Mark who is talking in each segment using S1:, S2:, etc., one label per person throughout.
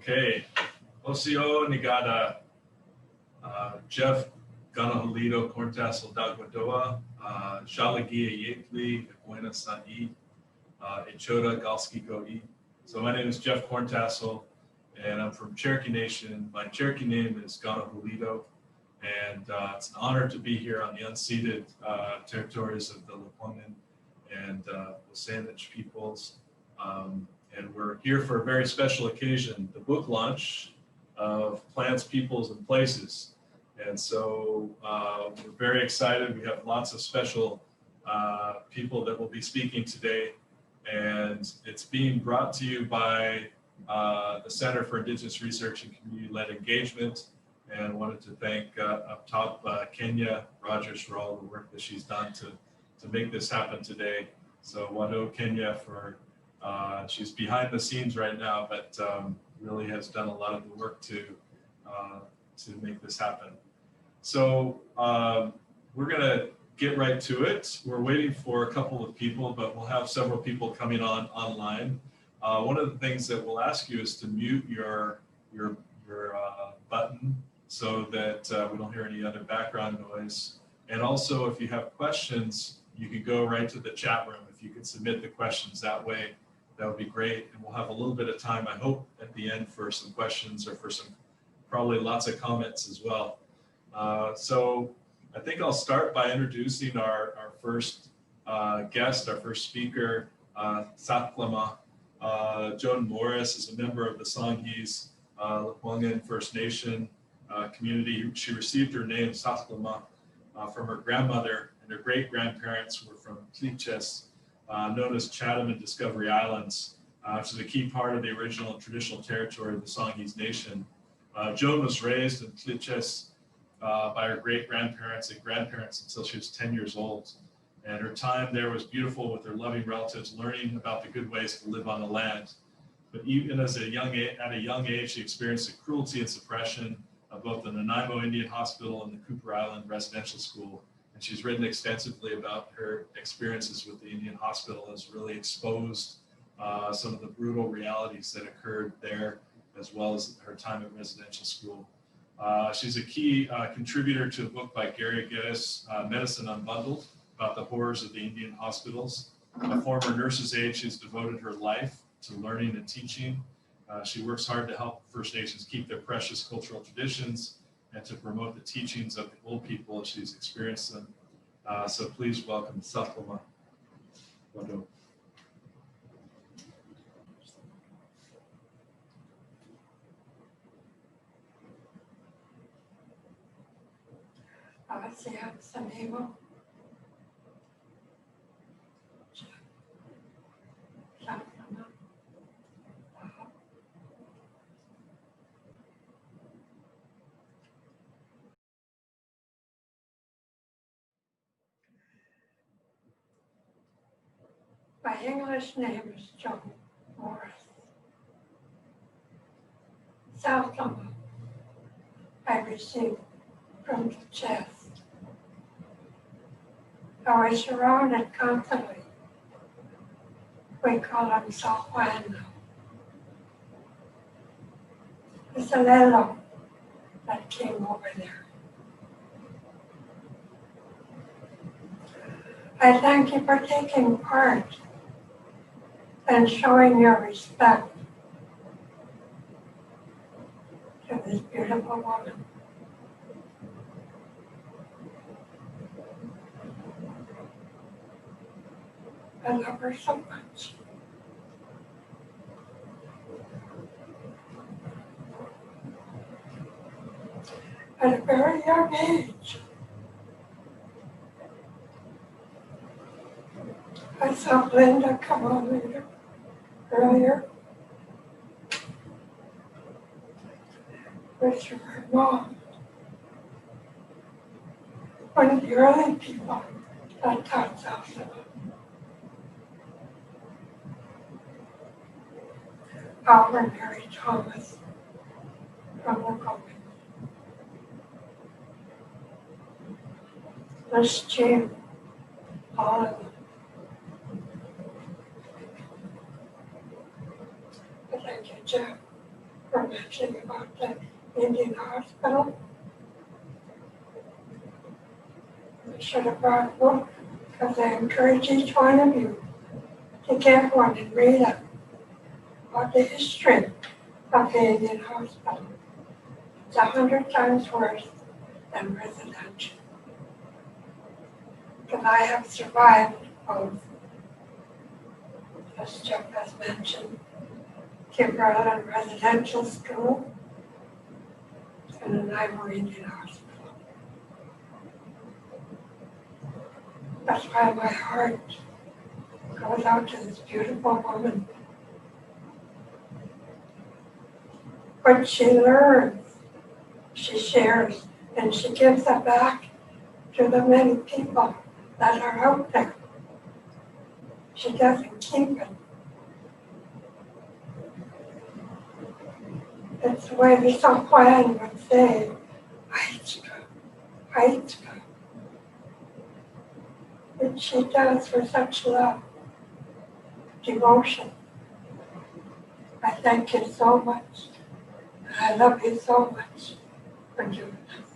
S1: Okay, Osio Nigada, Jeff Ganaholido Corntasel Dagwadoa, Shalagia Yetli, Buena Sa'i, Echoda Galski Goi. So my name is Jeff Corntasel, and I'm from Cherokee Nation. My Cherokee name is Ganaholido, and it's an honor to be here on the unceded territories of the Lekwungen and the Sandwich peoples. And we're here for a very special occasion, the book launch of Plants, Peoples, and Places. And so we're very excited. We have lots of special people that will be speaking today. And it's being brought to you by the Center for Indigenous Research and Community-Led Engagement. And I wanted to thank up top Kenya Rogers for all the work that she's done to make this happen today. So Wado Kenya for she's behind the scenes right now, but really has done a lot of the work to make this happen. So we're going to get right to it. We're waiting for a couple of people, but we'll have several people coming online. One of the things that we'll ask you is to mute your button so that we don't hear any other background noise. And also, if you have questions, you can go right to the chat room. If you could submit the questions that way, that would be great. And we'll have a little bit of time, I hope, at the end for some questions or for some, probably lots of comments as well. So I think I'll start by introducing our first guest, our first speaker, Saklama. Joan Morris is a member of the Songhees Lekwungen First Nation community. She received her name, Saklama, from her grandmother, and her great-grandparents were from Tliches, known as Chatham and Discovery Islands, which is a key part of the original traditional territory of the Songhees Nation. Joan was raised in Tliches by her great-grandparents and grandparents until she was 10 years old. And her time there was beautiful with her loving relatives, learning about the good ways to live on the land. But even at a young age, she experienced the cruelty and suppression of both the Nanaimo Indian Hospital and the Cooper Island Residential School. And she's written extensively about her experiences with the Indian Hospital, has really exposed some of the brutal realities that occurred there, as well as her time at residential school. She's a key contributor to a book by Gary Geddes, Medicine Unbundled, about the horrors of the Indian hospitals. A former nurse's aide, she's devoted her life to learning and teaching. She works hard to help First Nations keep their precious cultural traditions and to promote the teachings of the old people as she's experienced them. So please welcome Saklama. Wado.
S2: My English name is Joan Morris. Saklama I received from the chest. I was surrounded constantly. We call him Salhuano. It's a lelo that came over there. I thank you for taking part and showing your respect to this beautiful woman. I love her so much. At a very young age, I saw Linda come on later, earlier with her mom, one of the early people that taught South. Albert Mary Thomas from the Coven. Miss Jim, all of them. Thank you, Jeff. for mentioning about the Indian hospital. I should have brought a book because I encourage each one of you to get one and read it about the history of the Indian hospital. It's 100 times worse than residential. Because I have survived both, as Jeff has mentioned, kindergarten and residential school, and an Ivor Indian hospital. That's why my heart goes out to this beautiful woman. What she learns, she shares, and she gives it back to the many people that are out there. She doesn't keep it. It's the way the Sokoyan would say, Aitzka, Aitzka. Which she does for such love, devotion. I thank you so much. I love you so much for doing this.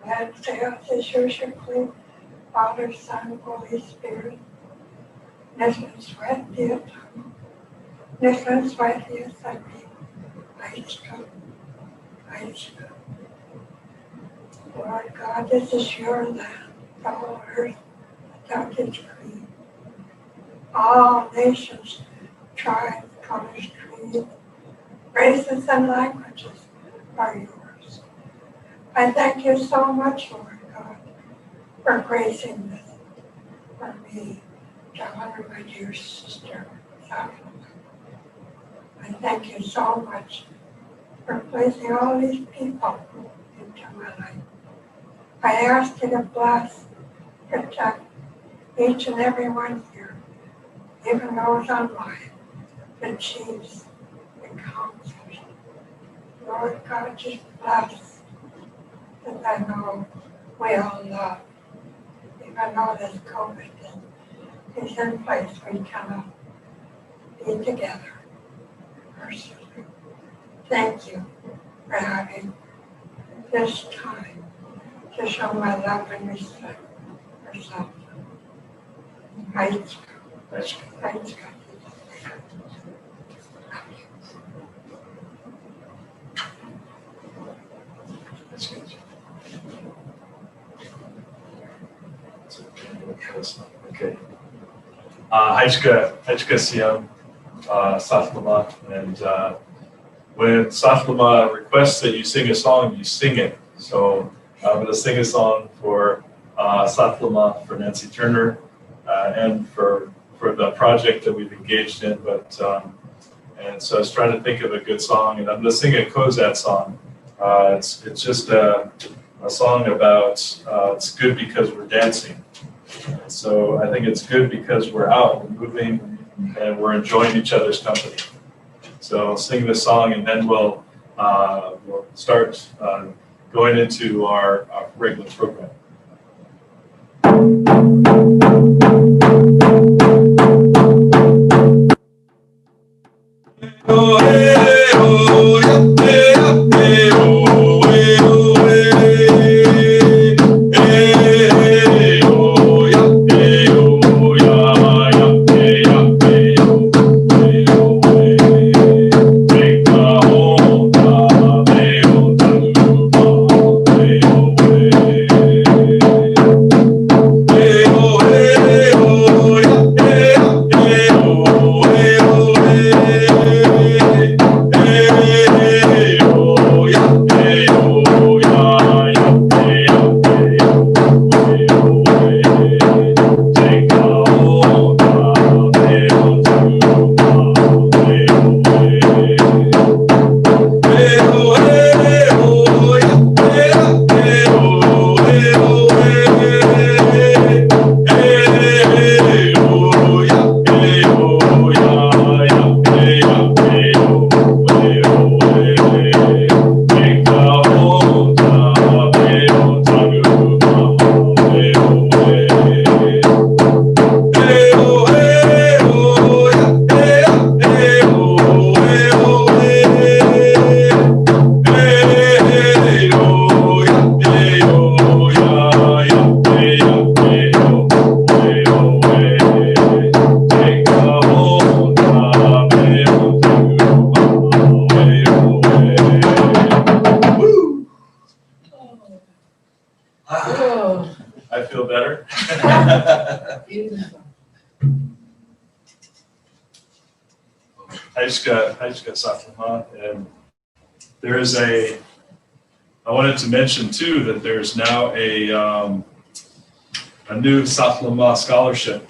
S2: And say, as usually, Father, Son, Holy Spirit, Neslan Swatiya, Neslan Swatiya Sati, Aitzka, Aitzka. Lord God, this is your land, the whole earth, without its creed. All nations, tribes, colors, creeds, races, and languages are yours. I thank you so much, Lord God, for gracing this for me to honor my dear sister, Fatima. I thank you so much for placing all these people into my life. I ask you to bless, protect each and every one here, even those online, the chiefs, the councils. Lord God, just bless, that I know we all love. Even though this COVID is in place, we cannot be together personally. Thank you for having this time to show my love and respect for self. Thank you.
S1: That's good. Okay. Hajka Siam, Satlama, and when Satlama requests that you sing a song, you sing it. So I'm going to sing a song for Satlama, for Nancy Turner, and for the project that we've engaged in. But and so I was trying to think of a good song, and I'm going to sing a Kozat song. It's just a song about it's good because we're dancing. So I think it's good because we're out, we're moving, and we're enjoying each other's company. So I'll sing this song, and then we'll start going into our regular program. Haishka Satlama, and there is I wanted to mention too that there's now a new Satlama scholarship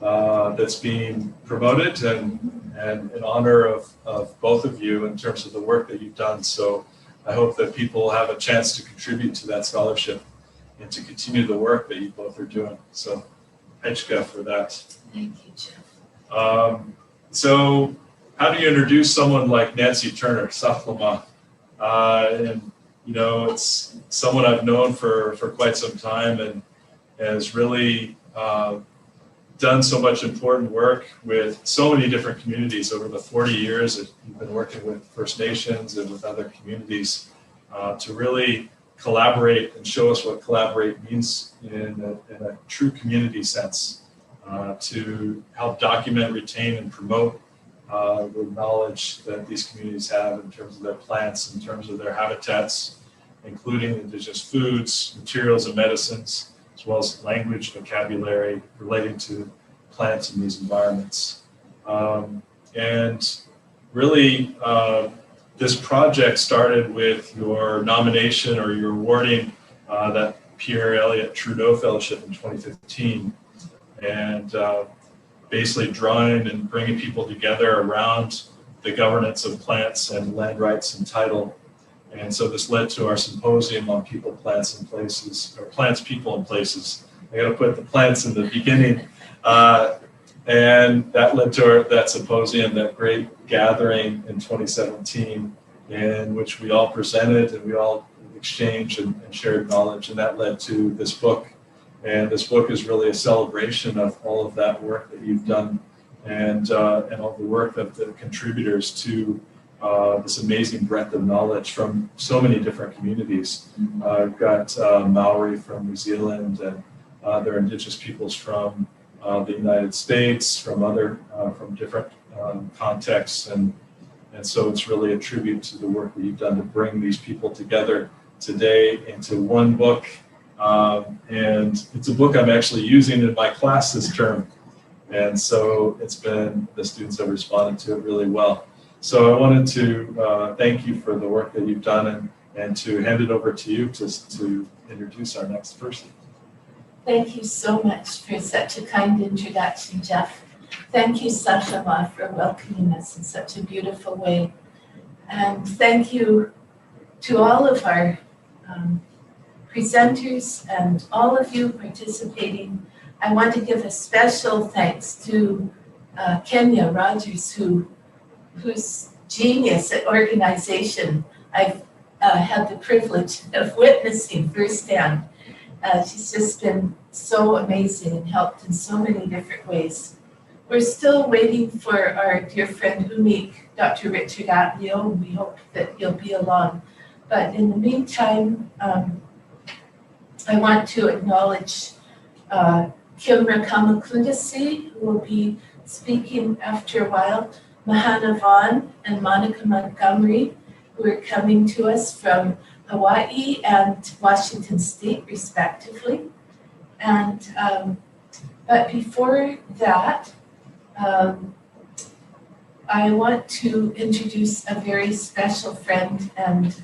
S1: that's being promoted and in honor of both of you in terms of the work that you've done. So I hope that people have a chance to contribute to that scholarship and to continue the work that you both are doing. So Haishka for that.
S3: Thank you, Jeff.
S1: So how do you introduce someone like Nancy Turner, Satlama? And you know, it's someone I've known for quite some time and has really done so much important work with so many different communities over the 40 years that you've been working with First Nations and with other communities to really collaborate and show us what collaborate means in a true community sense, to help document, retain, and promote the knowledge that these communities have in terms of their plants, in terms of their habitats, including indigenous foods, materials, and medicines, as well as language, vocabulary relating to plants in these environments. And really, this project started with your nomination or your awarding that Pierre Elliott Trudeau Fellowship in 2015, and basically drawing and bringing people together around the governance of plants and land rights and title. And so this led to our symposium on people, plants, and places, or plants, people, and places. I got to put the plants in the beginning. And that led to that symposium, that great gathering in 2017, in which we all presented and we all exchanged and shared knowledge. And that led to this book. And this book is really a celebration of all of that work that you've done and all the work of the contributors to this amazing breadth of knowledge from so many different communities. I've got Maori from New Zealand, and there are Indigenous peoples from the United States, from different contexts, and so it's really a tribute to the work that you've done to bring these people together today into one book. And it's a book I'm actually using in my class this term, and so the students have responded to it really well. So I wanted to thank you for the work that you've done and to hand it over to you to introduce our next person.
S3: Thank you so much for such a kind introduction, Jeff. Thank you, Satlama, for welcoming us in such a beautiful way. And thank you to all of our presenters and all of you participating. I want to give a special thanks to Kenya Rogers, whose genius at organization I've had the privilege of witnessing firsthand. She's just been so amazing and helped in so many different ways. We're still waiting for our dear friend Umik, Dr. Richard Atleo, and we hope that he'll be along. But in the meantime, I want to acknowledge Kimra Kamakundasi, who will be speaking after a while, Mahana Vaughn and Monica Montgomery, who are coming to us from Hawaii and Washington State, respectively. And but before that, I want to introduce a very special friend and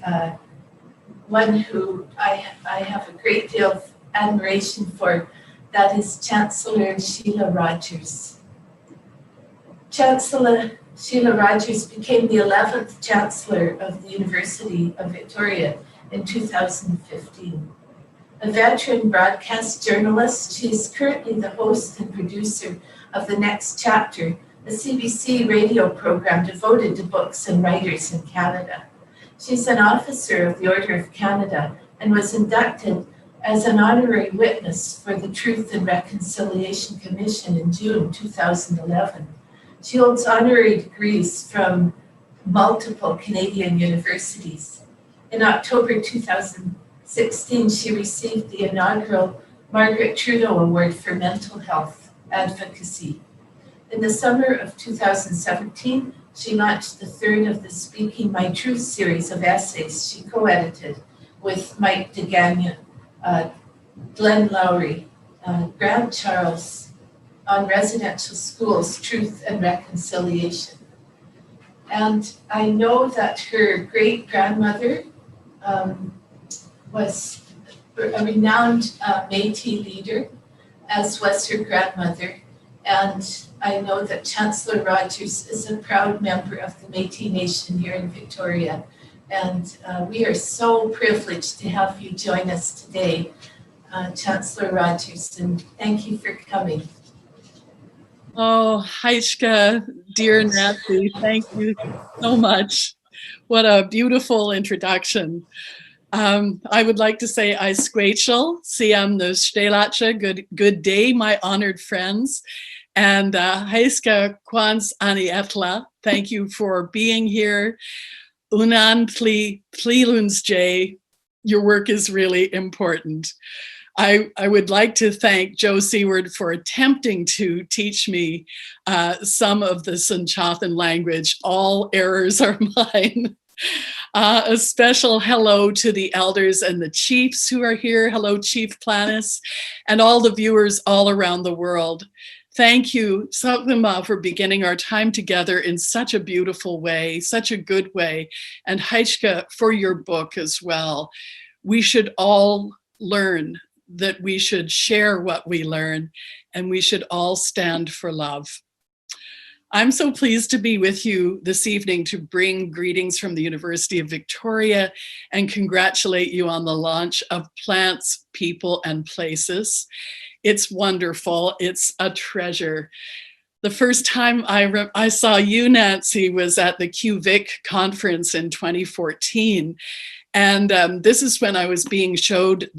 S3: one who I have a great deal of admiration for. That is Chancellor Sheila Rogers. Chancellor Sheila Rogers became the 11th Chancellor of the University of Victoria in 2015. A veteran broadcast journalist, she is currently the host and producer of The Next Chapter, a CBC radio program devoted to books and writers in Canada. She's an officer of the Order of Canada and was inducted as an honorary witness for the Truth and Reconciliation Commission in June 2011. She holds honorary degrees from multiple Canadian universities. In October 2016, she received the inaugural Margaret Trudeau Award for Mental Health Advocacy. In the summer of 2017, she launched the third of the Speaking My Truth series of essays she co-edited with Mike DeGagnon, Glenn Lowry, Grant Charles on residential schools, truth and reconciliation. And I know that her great-grandmother was a renowned Métis leader, as was her grandmother. And I know that Chancellor Rogers is a proud member of the Métis Nation here in Victoria. And we are so privileged to have you join us today, Chancellor Rogers, and thank you for coming.
S4: Oh, Heitske, dear Nancy, thank you so much. What a beautiful introduction. I would like to say I squachel, siam the stelache, good day, my honored friends. And Heiske Kwans Ani Etla, thank you for being here. Unan Pliluns J, your work is really important. I would like to thank Joe Seward for attempting to teach me some of the Sunchathan language. All errors are mine. A special hello to the elders and the chiefs who are here. Hello, Chief Planis, and all the viewers all around the world. Thank you, Saklima, for beginning our time together in such a beautiful way, such a good way, and Heitske for your book as well. We should all learn that we should share what we learn, and we should all stand for love. I'm so pleased to be with you this evening to bring greetings from the University of Victoria and congratulate you on the launch of Plants, People, and Places. It's wonderful. It's a treasure. The first time I saw you, Nancy, was at the QVic conference in 2014. And this is when I was being showed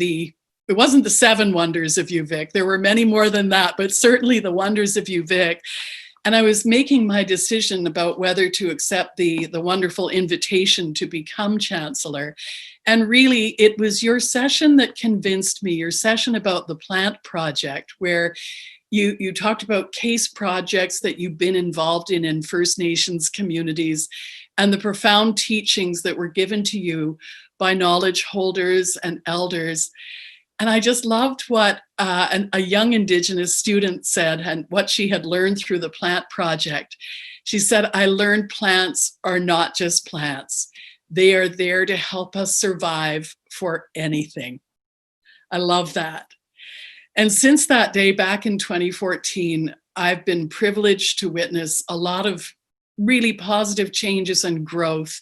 S4: it wasn't the 7 wonders of UVic. There were many more than that, but certainly the wonders of UVic. And I was making my decision about whether to accept the wonderful invitation to become chancellor. And really, it was your session that convinced me, your session about the plant project, where you talked about case projects that you've been involved in First Nations communities, and the profound teachings that were given to you by knowledge holders and elders. And I just loved what a young Indigenous student said and what she had learned through the plant project. She said, I learned plants are not just plants. They are there to help us survive for anything. I love that. And since that day back in 2014, I've been privileged to witness a lot of really positive changes and growth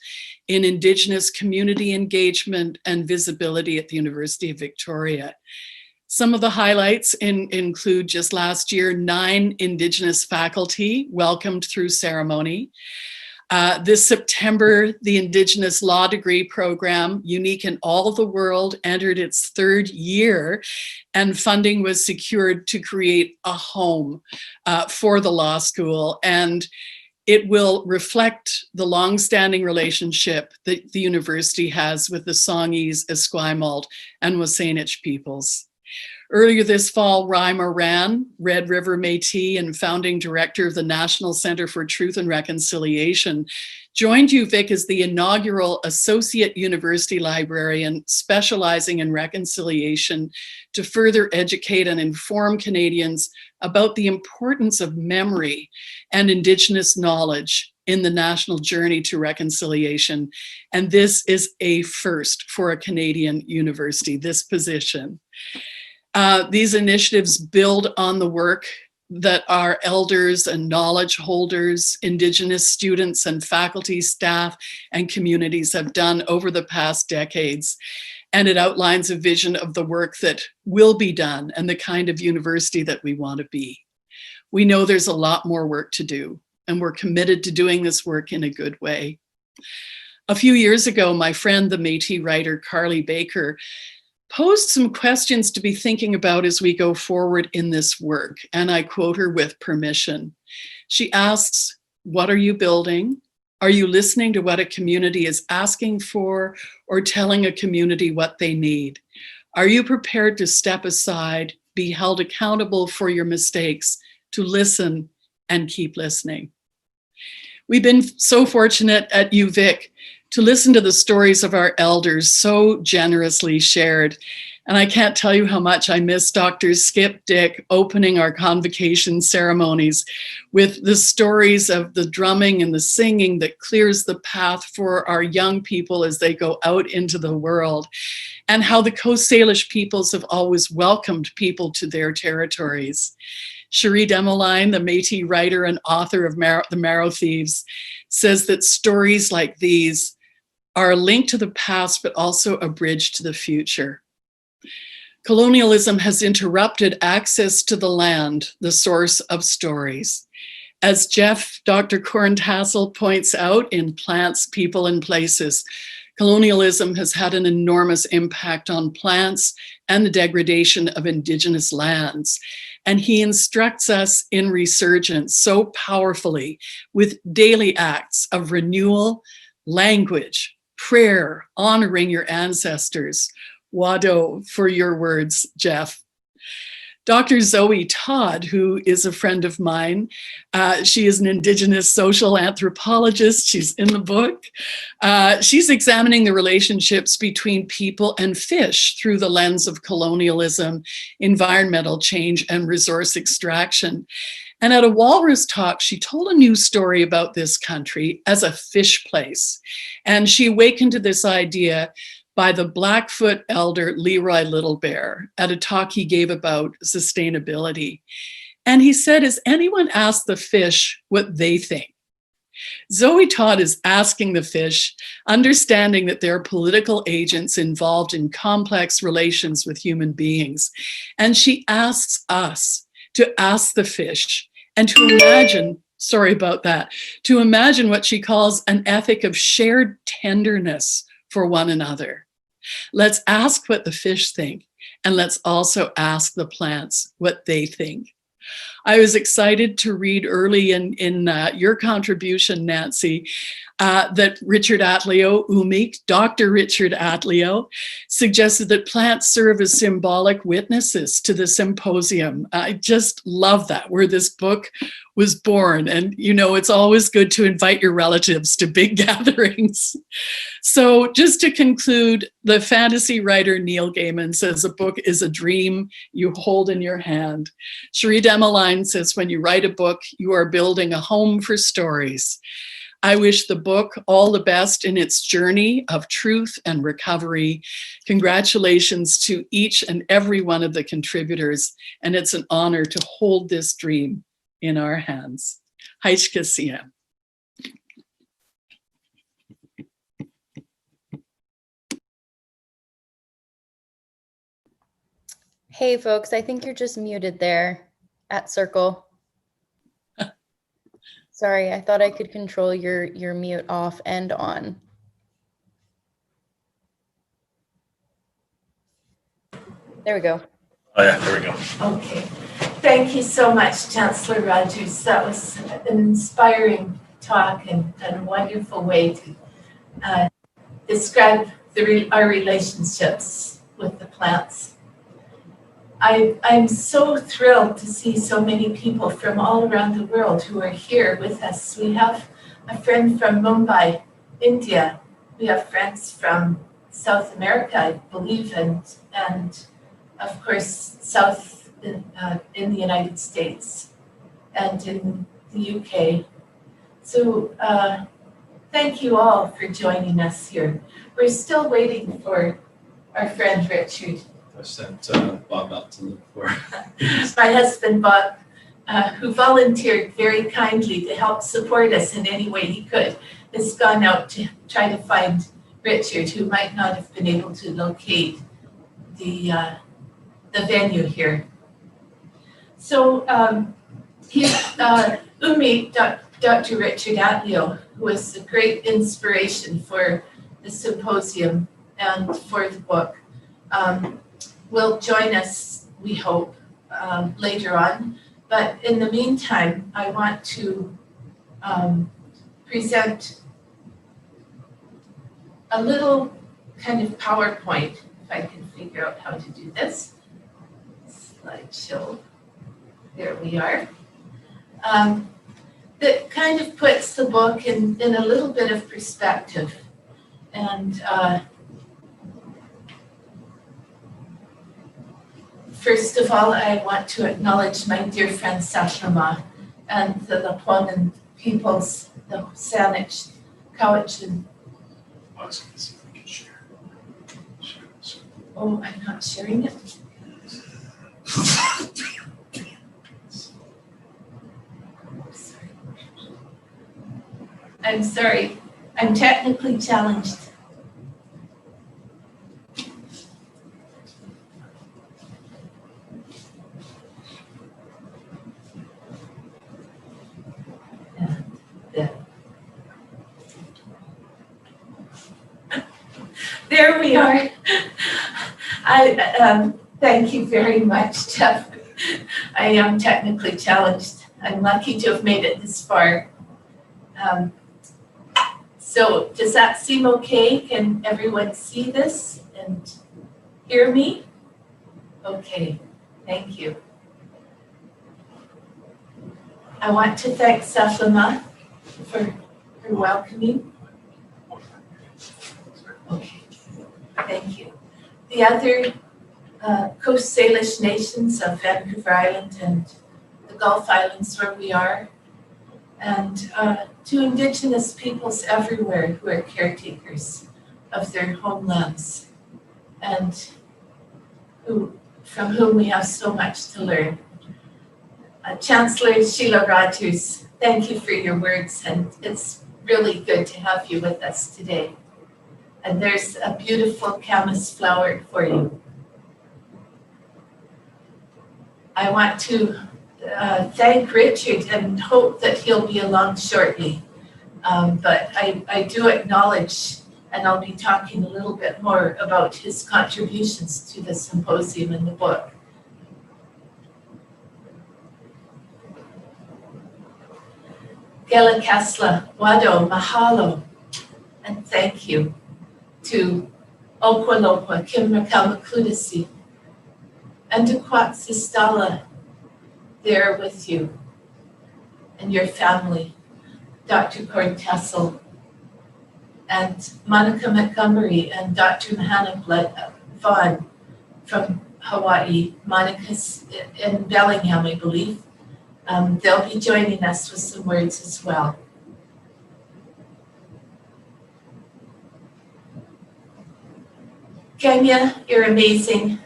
S4: in Indigenous community engagement and visibility at the University of Victoria. Some of the highlights include just last year, 9 Indigenous faculty welcomed through ceremony. This September, the Indigenous Law Degree Program, unique in all of the world, entered its 3rd year, and funding was secured to create a home for the law school. And it will reflect the long-standing relationship that the university has with the Songhees, Esquimalt, and Wasanic peoples. Earlier this fall, Raima Ran, Red River Métis and founding director of the National Center for Truth and Reconciliation, joined UVic as the inaugural associate university librarian specializing in reconciliation to further educate and inform Canadians about the importance of memory and Indigenous knowledge in the national journey to reconciliation. And this is a first for a Canadian university, this position. These initiatives build on the work that our elders and knowledge holders, Indigenous students and faculty, staff, and communities have done over the past decades. And it outlines a vision of the work that will be done and the kind of university that we want to be. We know there's a lot more work to do, and we're committed to doing this work in a good way. A few years ago, my friend, the Métis writer Carly Baker, posed some questions to be thinking about as we go forward in this work, and I quote her with permission. She asks, what are you building? Are you listening to what a community is asking for or telling a community what they need? Are you prepared to step aside, be held accountable for your mistakes, to listen and keep listening? We've been so fortunate at UVic to listen to the stories of our elders so generously shared. And I can't tell you how much I miss Dr. Skip Dick opening our convocation ceremonies with the stories of the drumming and the singing that clears the path for our young people as they go out into the world, and how the Coast Salish peoples have always welcomed people to their territories. Cherie Demoline, the Métis writer and author of The Marrow Thieves, says that stories like these are a link to the past, but also a bridge to the future. Colonialism has interrupted access to the land, the source of stories. As Dr. Corntassel points out in Plants, People, and Places, colonialism has had an enormous impact on plants and the degradation of Indigenous lands. And he instructs us in Resurgence so powerfully with daily acts of renewal, language, prayer, honoring your ancestors. Wado for your words, Jeff. Dr. Zoe Todd, who is a friend of mine, she is an Indigenous social anthropologist. She's in the book. She's examining the relationships between people and fish through the lens of colonialism, environmental change, and resource extraction. And at a walrus talk, she told a new story about this country as a fish place. And she awakened to this idea by the Blackfoot elder Leroy Little Bear at a talk he gave about sustainability. And he said, has anyone asked the fish what they think? Zoe Todd is asking the fish, understanding that they're political agents involved in complex relations with human beings. And she asks us to ask the fish and to imagine, sorry about that, to imagine what she calls an ethic of shared tenderness for one another. Let's ask what the fish think, and let's also ask the plants what they think. I was excited to read early in your contribution, Nancy, that Richard Atleo, Dr. Richard Atleo, suggested that plants serve as symbolic witnesses to the symposium. I just love that, where this book was born. And, you know, it's always good to invite your relatives to big gatherings. So just to conclude, the fantasy writer Neil Gaiman says a book is a dream you hold in your hand. Cherie Demoline says when you write a book, you are building a home for stories. I wish the book all the best in its journey of truth and recovery. Congratulations to each and every one of the contributors, and it's an honor to hold this dream in our hands. Haishka Siem.
S5: Hey folks, I think you're just muted there at Circle. Sorry, I thought I could control your mute off and on. There we go.
S6: Oh yeah, there we go.
S3: Okay. Thank you so much, Chancellor Rogers. That was an inspiring talk and a wonderful way to describe our relationships with the plants. I'm so thrilled to see so many people from all around the world who are here with us. We have a friend from Mumbai, India. We have friends from South America, I believe, and of course, South in the United States and in the UK. So thank you all for joining us here. We're still waiting for our friend Richard.
S1: I sent Bob out to look for.
S3: My husband, Bob, who volunteered very kindly to help support us in any way he could, has gone out to try to find Richard, who might not have been able to locate the venue here. So Dr. Richard Atleo, who was a great inspiration for the symposium and for the book, will join us, we hope, later on. But in the meantime, I want to present a little kind of PowerPoint, if I can figure out how to do this. Slideshow. There we are. That kind of puts the book in a little bit of perspective. And First of all, I want to acknowledge my dear friend Sachlama and the Laponan peoples, the Saanich, Cowichan.
S1: I was going to see if we could share. Share.
S3: Oh, I'm not sharing it. I'm sorry. I'm technically challenged. There we are. Thank you very much, Jeff. I am technically challenged. I'm lucky to have made it this far. So does that seem okay? Can everyone see this and hear me? Okay, thank you. I want to thank Sachlama for her welcoming. Okay, thank you. The other Coast Salish nations of Vancouver Island and the Gulf Islands where we are, and to Indigenous peoples everywhere who are caretakers of their homelands and from whom we have so much to learn. Chancellor Sheila Rogers, thank you for your words, and it's really good to have you with us today. And there's a beautiful camas flower for you. I want to thank Richard and hope that he'll be along shortly. But I do acknowledge, and I'll be talking a little bit more about his contributions to the symposium and the book. Gela Kasla, Wado, Mahalo, and thank you to Okwalopa, Kimrakamakludasi, and to Kwatsistala, there with you and your family, Dr. Cortessel, and Monica Montgomery and Dr. Mahana Vaughn from Hawaii. Monica's in Bellingham, I believe. They'll be joining us with some words as well. Kenya, you're amazing.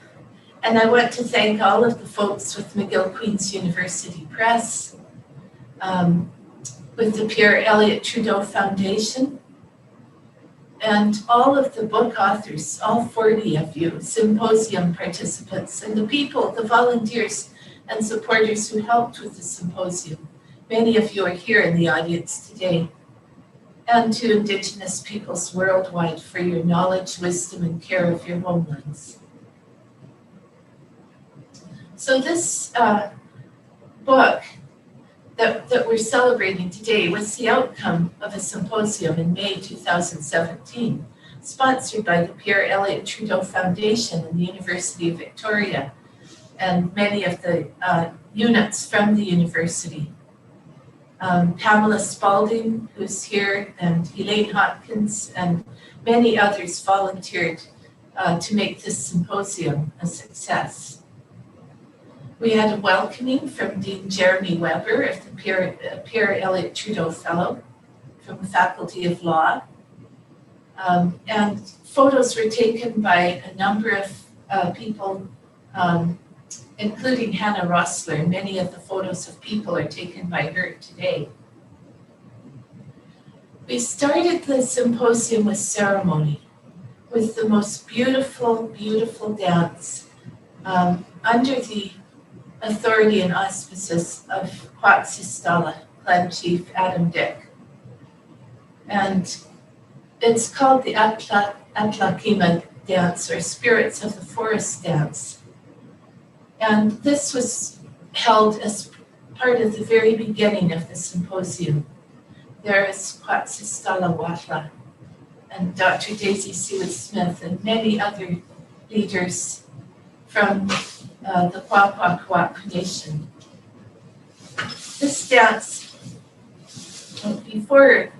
S3: And I want to thank all of the folks with McGill Queen's University Press, with the Pierre Elliott Trudeau Foundation, and all of the book authors, all 40 of you, symposium participants, and the people, the volunteers and supporters who helped with the symposium. Many of you are here in the audience today. And to Indigenous peoples worldwide for your knowledge, wisdom, and care of your homelands. So this book that we're celebrating today was the outcome of a symposium in May 2017, sponsored by the Pierre Elliott Trudeau Foundation and the University of Victoria, and many of the units from the university. Pamela Spalding, who's here, and Elaine Hopkins, and many others volunteered to make this symposium a success. We had a welcoming from Dean Jeremy Weber of the Pierre Elliott Trudeau Fellow from the Faculty of Law. And photos were taken by a number of people, including Hannah Rossler. Many of the photos of people are taken by her today. We started the symposium with ceremony, with the most beautiful, beautiful dance under the authority and auspices of Kwatsistala, Clan Chief Adam Dick. And it's called the Atlakima dance, or Spirits of the Forest dance. And this was held as part of the very beginning of the symposium. There is Kwatsistala Watla and Dr. Daisy Seward-Smith and many other leaders from the Kwakwaka'wakw Nation. This dance, before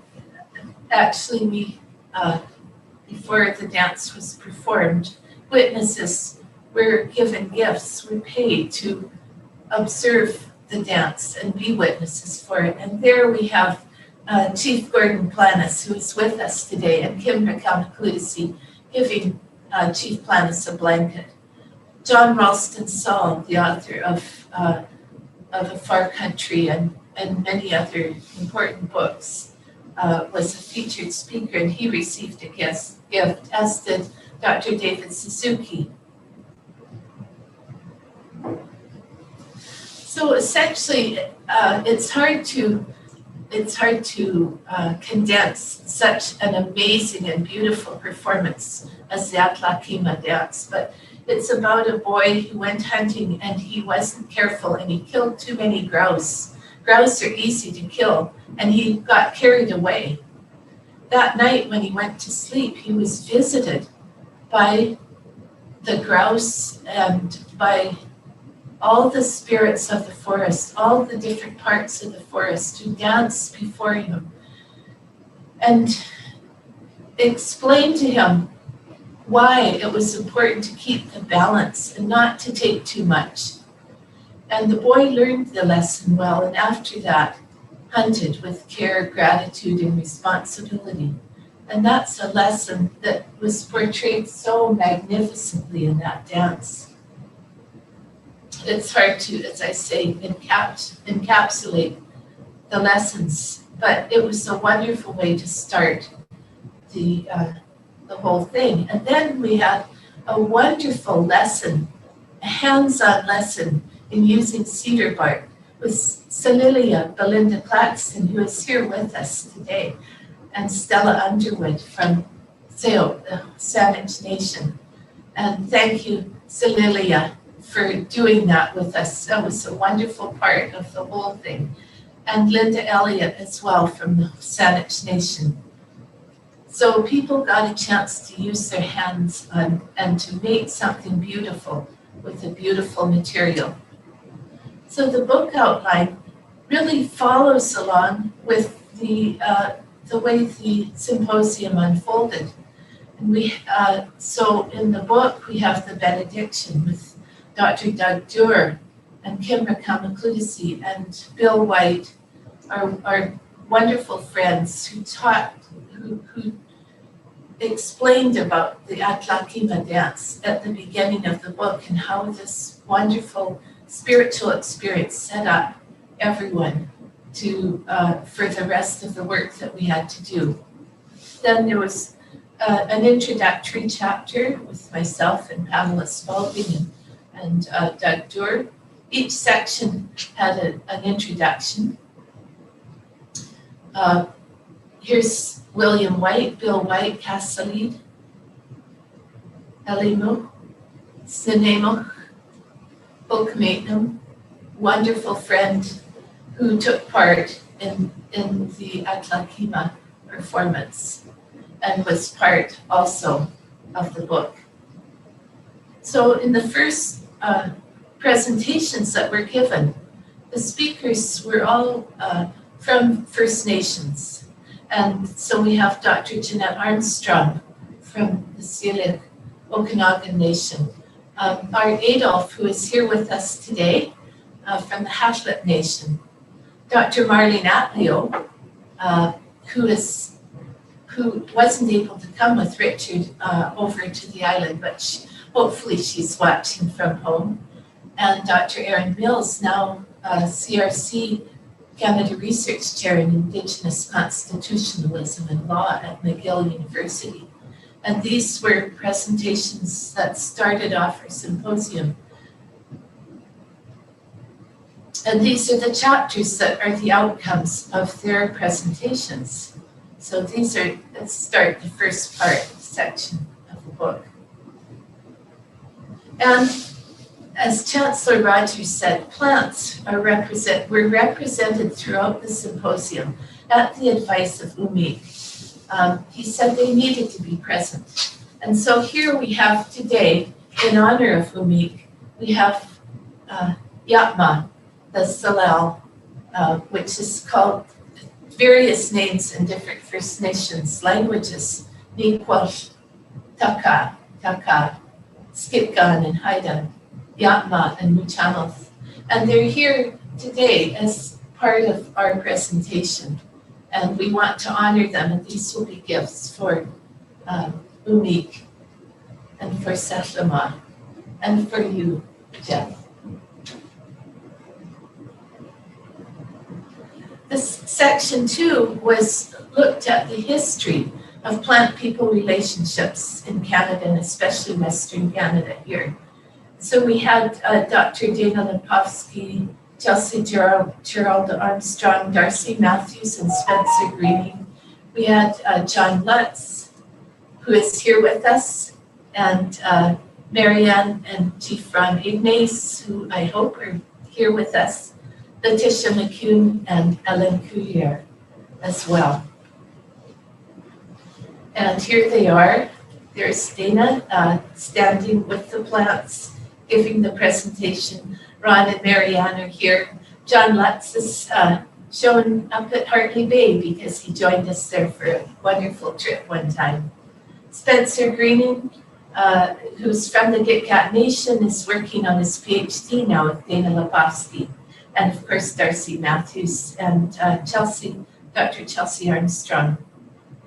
S3: the dance was performed, witnesses were given gifts, were paid to observe the dance and be witnesses for it. And there we have Chief Gordon Planis, who is with us today, and Kim Rakamacludisi giving Chief Planis a blanket. John Ralston Saul, the author of A Far Country and many other important books, was a featured speaker, and he received a gift, as did Dr. David Suzuki. So essentially, it's hard to condense such an amazing and beautiful performance as the Atlakima dance, but it's about a boy who went hunting and he wasn't careful and he killed too many grouse. Grouse are easy to kill, and he got carried away. That night when he went to sleep, he was visited by the grouse and by all the spirits of the forest, all the different parts of the forest who danced before him and explained to him why it was important to keep the balance and not to take too much. And the boy learned the lesson well, and after that, hunted with care, gratitude, and responsibility. And that's a lesson that was portrayed so magnificently in that dance. It's hard to, as I say, encapsulate the lessons, but it was a wonderful way to start the whole thing. And then we had a wonderful lesson, a hands-on lesson in using cedar bark with Celilia Belinda Claxton, who is here with us today, and Stella Underwood from Seo, the Saanich Nation. And thank you, Celilia, for doing that with us. That was a wonderful part of the whole thing. And Linda Elliott as well from the Saanich Nation. So people got a chance to use their hands and to make something beautiful with a beautiful material. So the book outline really follows along with the way the symposium unfolded. And so in the book, we have the benediction with Dr. Doug Duer and Kim Rakamacludisi and Bill White, our wonderful friends who taught, who explained about the Atlakima dance at the beginning of the book and how this wonderful spiritual experience set up everyone to for the rest of the work that we had to do. Then there was an introductory chapter with myself and Pamela Spalding and Doug Duer. Each section had an introduction. Here's William White, Bill White, Casalid, Elimu, Sinemoch, Okmagnum, wonderful friend who took part in the Atlakima performance and was part also of the book. So in the first presentations that were given, the speakers were all from First Nations. And so we have Dr. Jeanette Armstrong from the Syilx Okanagan Nation. Our Adolf, who is here with us today from the Hatlip Nation. Dr. Marlene Atleo, who wasn't able to come with Richard over to the island, but hopefully she's watching from home. And Dr. Erin Mills, now CRC Canada Research Chair in Indigenous Constitutionalism and Law at McGill University. And these were presentations that started off our symposium. And these are the chapters that are the outcomes of their presentations. So these are, let's start the first part, section of the book. And as Chancellor Rogers said, plants were represented throughout the symposium at the advice of Umik. He said they needed to be present. And so here we have today, in honor of Umik, we have Yatma, the Salal, which is called various names in different First Nations languages. Nikwal, Taka, Skitgan and Haida, Yatma and Muchamath. And they're here today as part of our presentation. And we want to honor them, and these will be gifts for Umik and for Setlama and for you, Jeff. This section 2 was looked at the history of plant-people relationships in Canada, and especially Western Canada here. So we had Dr. Dana Lepofsky, Chelsea Gerald Armstrong, Darcy Matthews, and Spencer Greening. We had John Lutz, who is here with us, and Marianne and Chief Ron Ignace, who I hope are here with us, Letitia McCune, and Ellen Couillère as well. And here they are. There's Dana standing with the plants, giving the presentation. Ron and Marianne are here. John Lutz is shown up at Hartley Bay because he joined us there for a wonderful trip one time. Spencer Greening, who's from the Gitcat Nation, is working on his PhD now with Dana Lepofsky. And of course, Darcy Matthews and Dr. Chelsea Armstrong,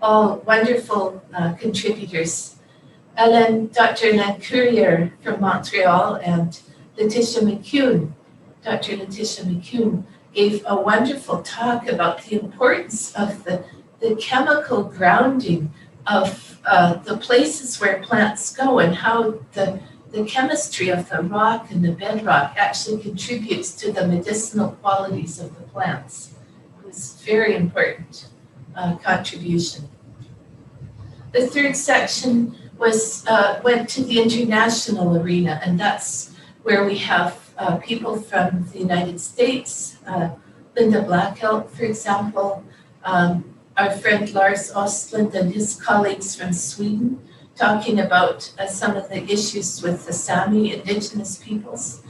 S3: all wonderful contributors. Dr. Ellen Couillère from Montreal and Letitia McCune. Dr. Letitia McCune gave a wonderful talk about the importance of the chemical grounding of the places where plants go and how the chemistry of the rock and the bedrock actually contributes to the medicinal qualities of the plants. It was a very important contribution. The third section went to the international arena, and that's where we have people from the United States, Linda Blackelt, for example, our friend Lars Ostlund and his colleagues from Sweden, talking about some of the issues with the Sami Indigenous Peoples,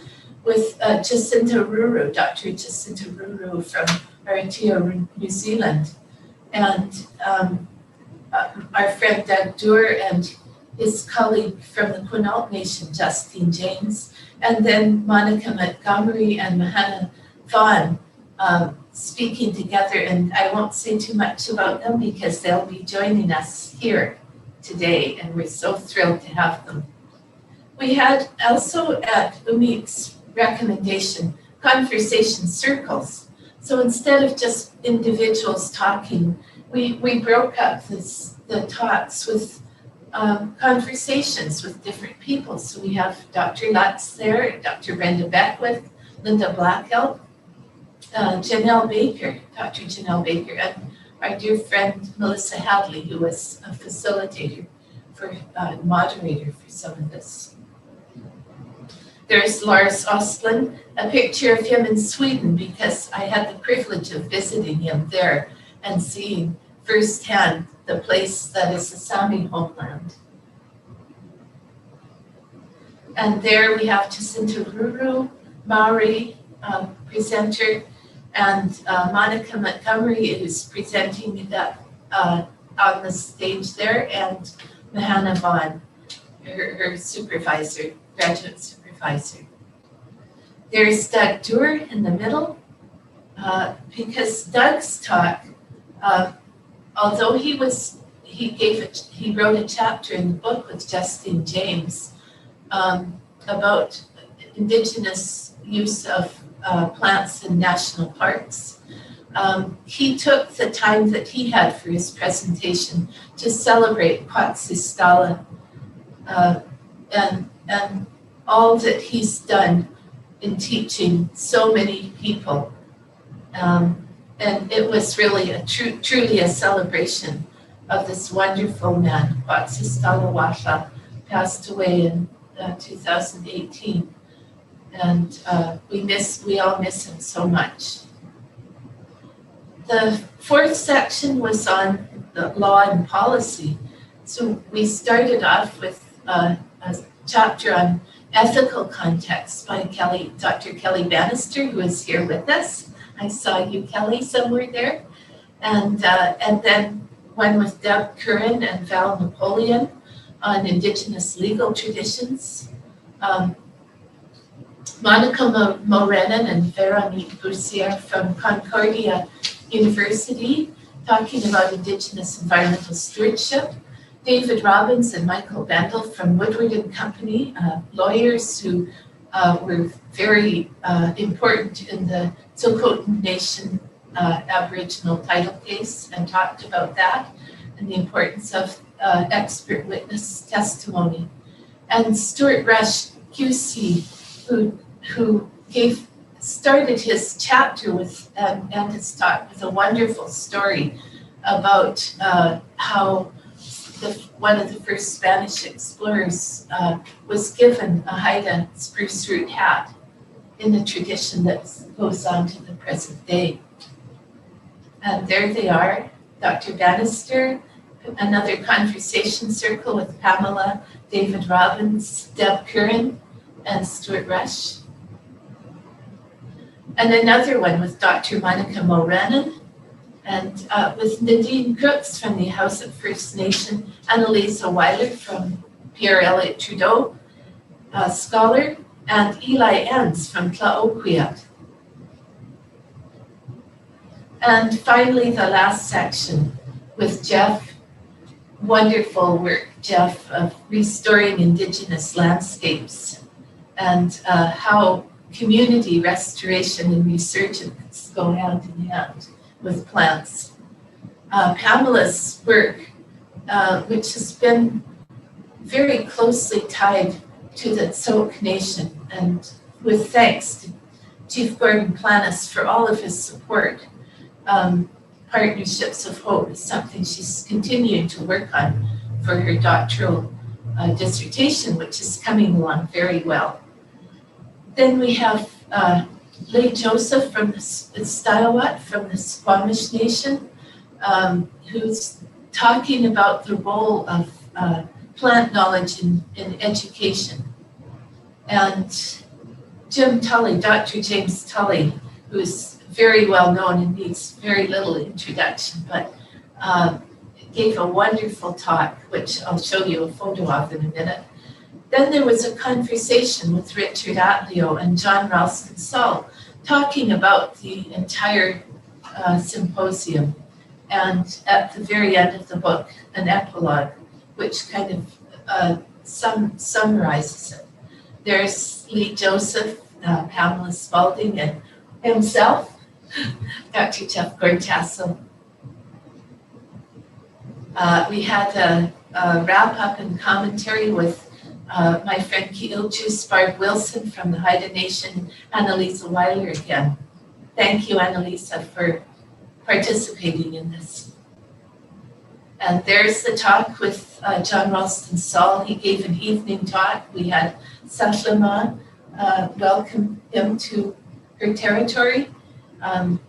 S3: with Jacinta Ruru, Dr. Jacinta Ruru from Aotearoa, New Zealand, and our friend Doug Doer and his colleague from the Quinault Nation, Justine James, and then Monica Montgomery and Mahana Vaughn speaking together. And I won't say too much about them because they'll be joining us here today, and we're so thrilled to have them. We had also, at Umik's recommendation, conversation circles. So instead of just individuals talking, we broke up the talks with conversations with different people. So we have Dr. Lutz there, Dr. Brenda Beckwith, Linda Blackelt, Janelle Baker, Dr. Janelle Baker, and our dear friend Melissa Hadley, who was a facilitator for moderator for some of this. There's Lars Ostlund, a picture of him in Sweden because I had the privilege of visiting him there and seeing firsthand the place that is the Sami homeland. And there we have Jacinta Ruru, Maori presenter, and Monica Montgomery is presenting that on the stage there, and Mahana Vaughn, her supervisor, graduate supervisor. There's Doug Doer in the middle, because Doug's talk, although he wrote a chapter in the book with Justine James about Indigenous use of plants in national parks. He took the time that he had for his presentation to celebrate Quetzalcoatl and all that he's done in teaching so many people. And it was really truly a celebration of this wonderful man. Quetzalcoatl passed away in 2018. And we all miss him so much. The fourth section was on the law and policy. So we started off with a chapter on ethical context by Dr. Kelly Bannister, who is here with us. I saw you, Kelly, somewhere there. And then one with Deb Curran and Val Napoleon on Indigenous legal traditions. Monica Morenin and Veronique Boussier from Concordia University talking about Indigenous environmental stewardship. David Robbins and Michael Bendel from Woodward and Company, lawyers who were very important in the Tsilhqot'in Nation Aboriginal title case, and talked about that and the importance of expert witness testimony. And Stuart Rush QC, who started his chapter with and his talk with a wonderful story about how one of the first Spanish explorers was given a Haida spruce root hat in the tradition that goes on to the present day. And there they are, Dr. Bannister, another conversation circle with Pamela, David Robbins, Deb Curran, and Stuart Rush. And another one with Dr. Monica Morenin, and with Nadine Crooks from the House of First Nation, Annalisa Weiler from Pierre Elliott Trudeau, scholar, and Eli Enns from Tlaoquiat. And finally, the last section with Jeff. Wonderful work, Jeff, of restoring Indigenous landscapes and how community restoration and resurgence go hand in hand with plants. Pamela's work, which has been very closely tied to the Tsilhqot'in Nation, and with thanks to Chief Gordon Planis for all of his support. Partnerships of Hope is something she's continuing to work on for her doctoral dissertation, which is coming along very well. Then we have Leigh Joseph from the Stiawat, from the Squamish Nation, who's talking about the role of plant knowledge in education. And Jim Tully, Dr. James Tully, who's very well known and needs very little introduction, but gave a wonderful talk, which I'll show you a photo of in a minute. Then there was a conversation with Richard Atleo and John Ralston Saul talking about the entire symposium, and at the very end of the book, an epilogue, which kind of summarizes it. There's Leigh Joseph, Pamela Spalding, and himself, Dr. Jeff Gortasso. We had a wrap-up and commentary with my friend Kiilju Sparg Wilson from the Haida Nation, Annalisa Weiler again. Thank you, Annalisa, for participating in this. And there's the talk with John Ralston Saul. He gave an evening talk. We had Satlama welcome him to her territory.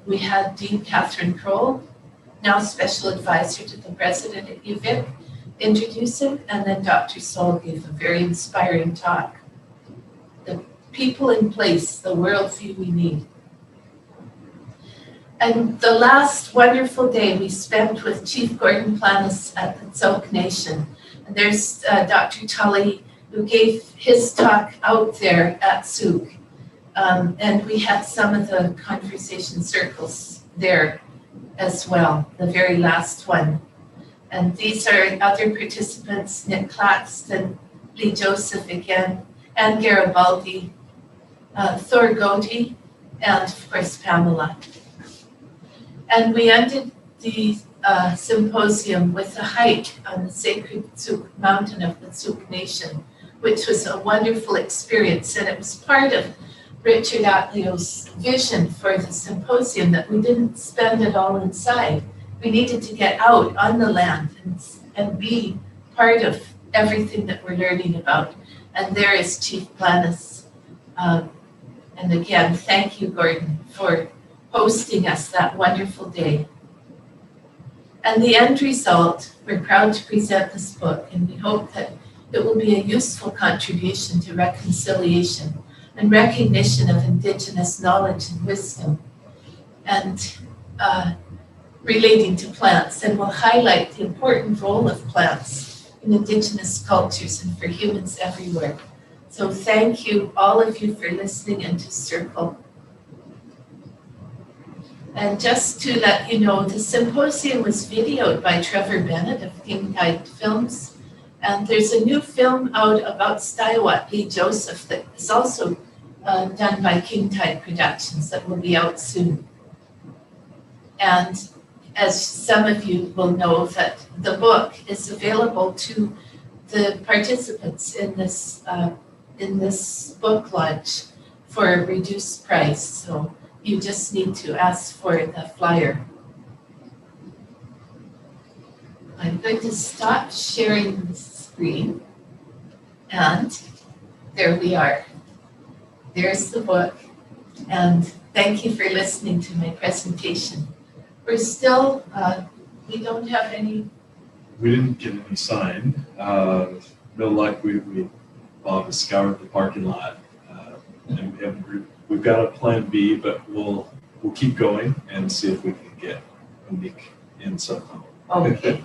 S3: We had Dean Catherine Kroll, now Special Advisor to the President at UVic, introducing, and then Dr. Saul gave a very inspiring talk. The people in place, the worldview we need. And the last wonderful day we spent with Chief Gordon Planis at the Tsilhqot'in Nation. And there's Dr. Tully, who gave his talk out there at Souk. And we had some of the conversation circles there as well, the very last one. And these are other participants, Nick Claxton, Leigh Joseph again, Anne Garibaldi, Thor Godey, and of course Pamela. And we ended the symposium with a hike on the sacred Tsilhqot'in mountain of the Tsilhqot'in Nation, which was a wonderful experience. And it was part of Richard Atleo's vision for the symposium that we didn't spend it all inside. We needed to get out on the land and be part of everything that we're learning about. And there is Chief Planis. And again, thank you, Gordon, for hosting us that wonderful day. And the end result, we're proud to present this book, and we hope that it will be a useful contribution to reconciliation and recognition of Indigenous knowledge and wisdom, and relating to plants, and will highlight the important role of plants in Indigenous cultures and for humans everywhere. So thank you, all of you, for listening into Circle. And just to let you know, the symposium was videoed by Trevor Bennett of King Tide Films. And there's a new film out about Staiwat Lee Joseph that is also done by King Tide Productions that will be out soon. And as some of you will know, that the book is available to the participants in this book launch for a reduced price. So you just need to ask for the flyer. I'm going to stop sharing the screen. And there we are. There's the book. And thank you for listening to my presentation. We're still, we don't have any.
S1: We didn't get any signed. No luck. Bob has scoured the parking lot, and we've got a plan B, but we'll keep going and see if we can get Monique in somehow.
S3: Okay.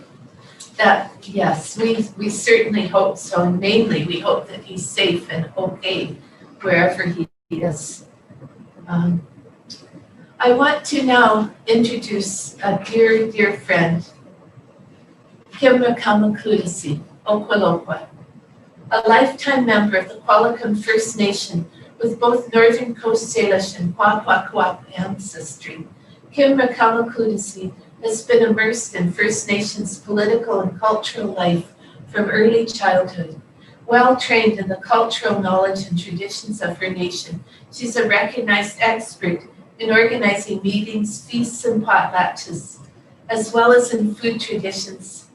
S3: Yes, we certainly hope so. And mainly, we hope that he's safe and okay wherever he is. I want to now introduce a dear, dear friend, Kimra Kamakludisi, Okwalokwa, a lifetime member of the Qualicum First Nation with both Northern Coast Salish and Kwakwaka'wakw ancestry. Kimra Kamakludisi has been immersed in First Nations political and cultural life from early childhood. Well trained in the cultural knowledge and traditions of her nation, she's a recognized expert in organizing meetings, feasts, and potlatches, as well as in food traditions,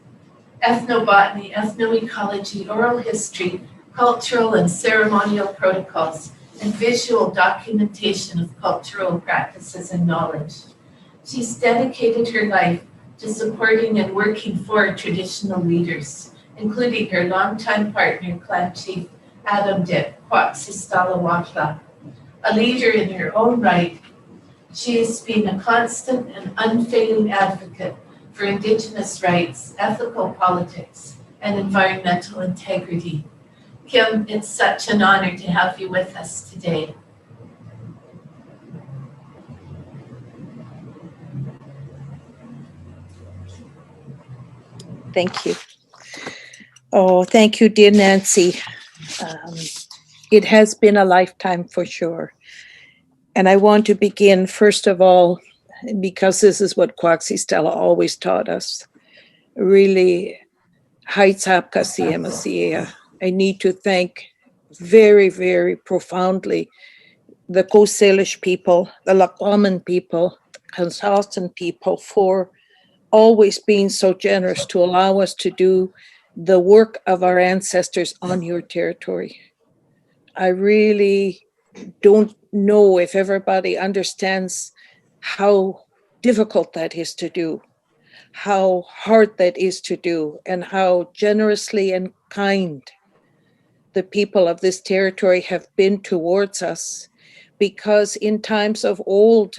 S3: ethnobotany, ethnoecology, oral history, cultural and ceremonial protocols, and visual documentation of cultural practices and knowledge. She's dedicated her life to supporting and working for traditional leaders, including her longtime partner, Clan Chief Adam Dip Kwaksistalawatla. A leader in her own right, she has been a constant and unfailing advocate for Indigenous rights, ethical politics, and environmental integrity. Kim, it's such an honor to have you with us today.
S6: Thank you. Oh, thank you, dear Nancy. It has been a lifetime for sure. And I want to begin, first of all, because this is what Kwaksistela always taught us, really, Haitsapka Siemasia. I need to thank very, very profoundly the Coast Salish people, the Lakwaman people, the Consartan people for always being so generous to allow us to do the work of our ancestors on your territory. I really don't know if everybody understands how difficult that is to do, how hard that is to do, and how generously and kind the people of this territory have been towards us. Because in times of old,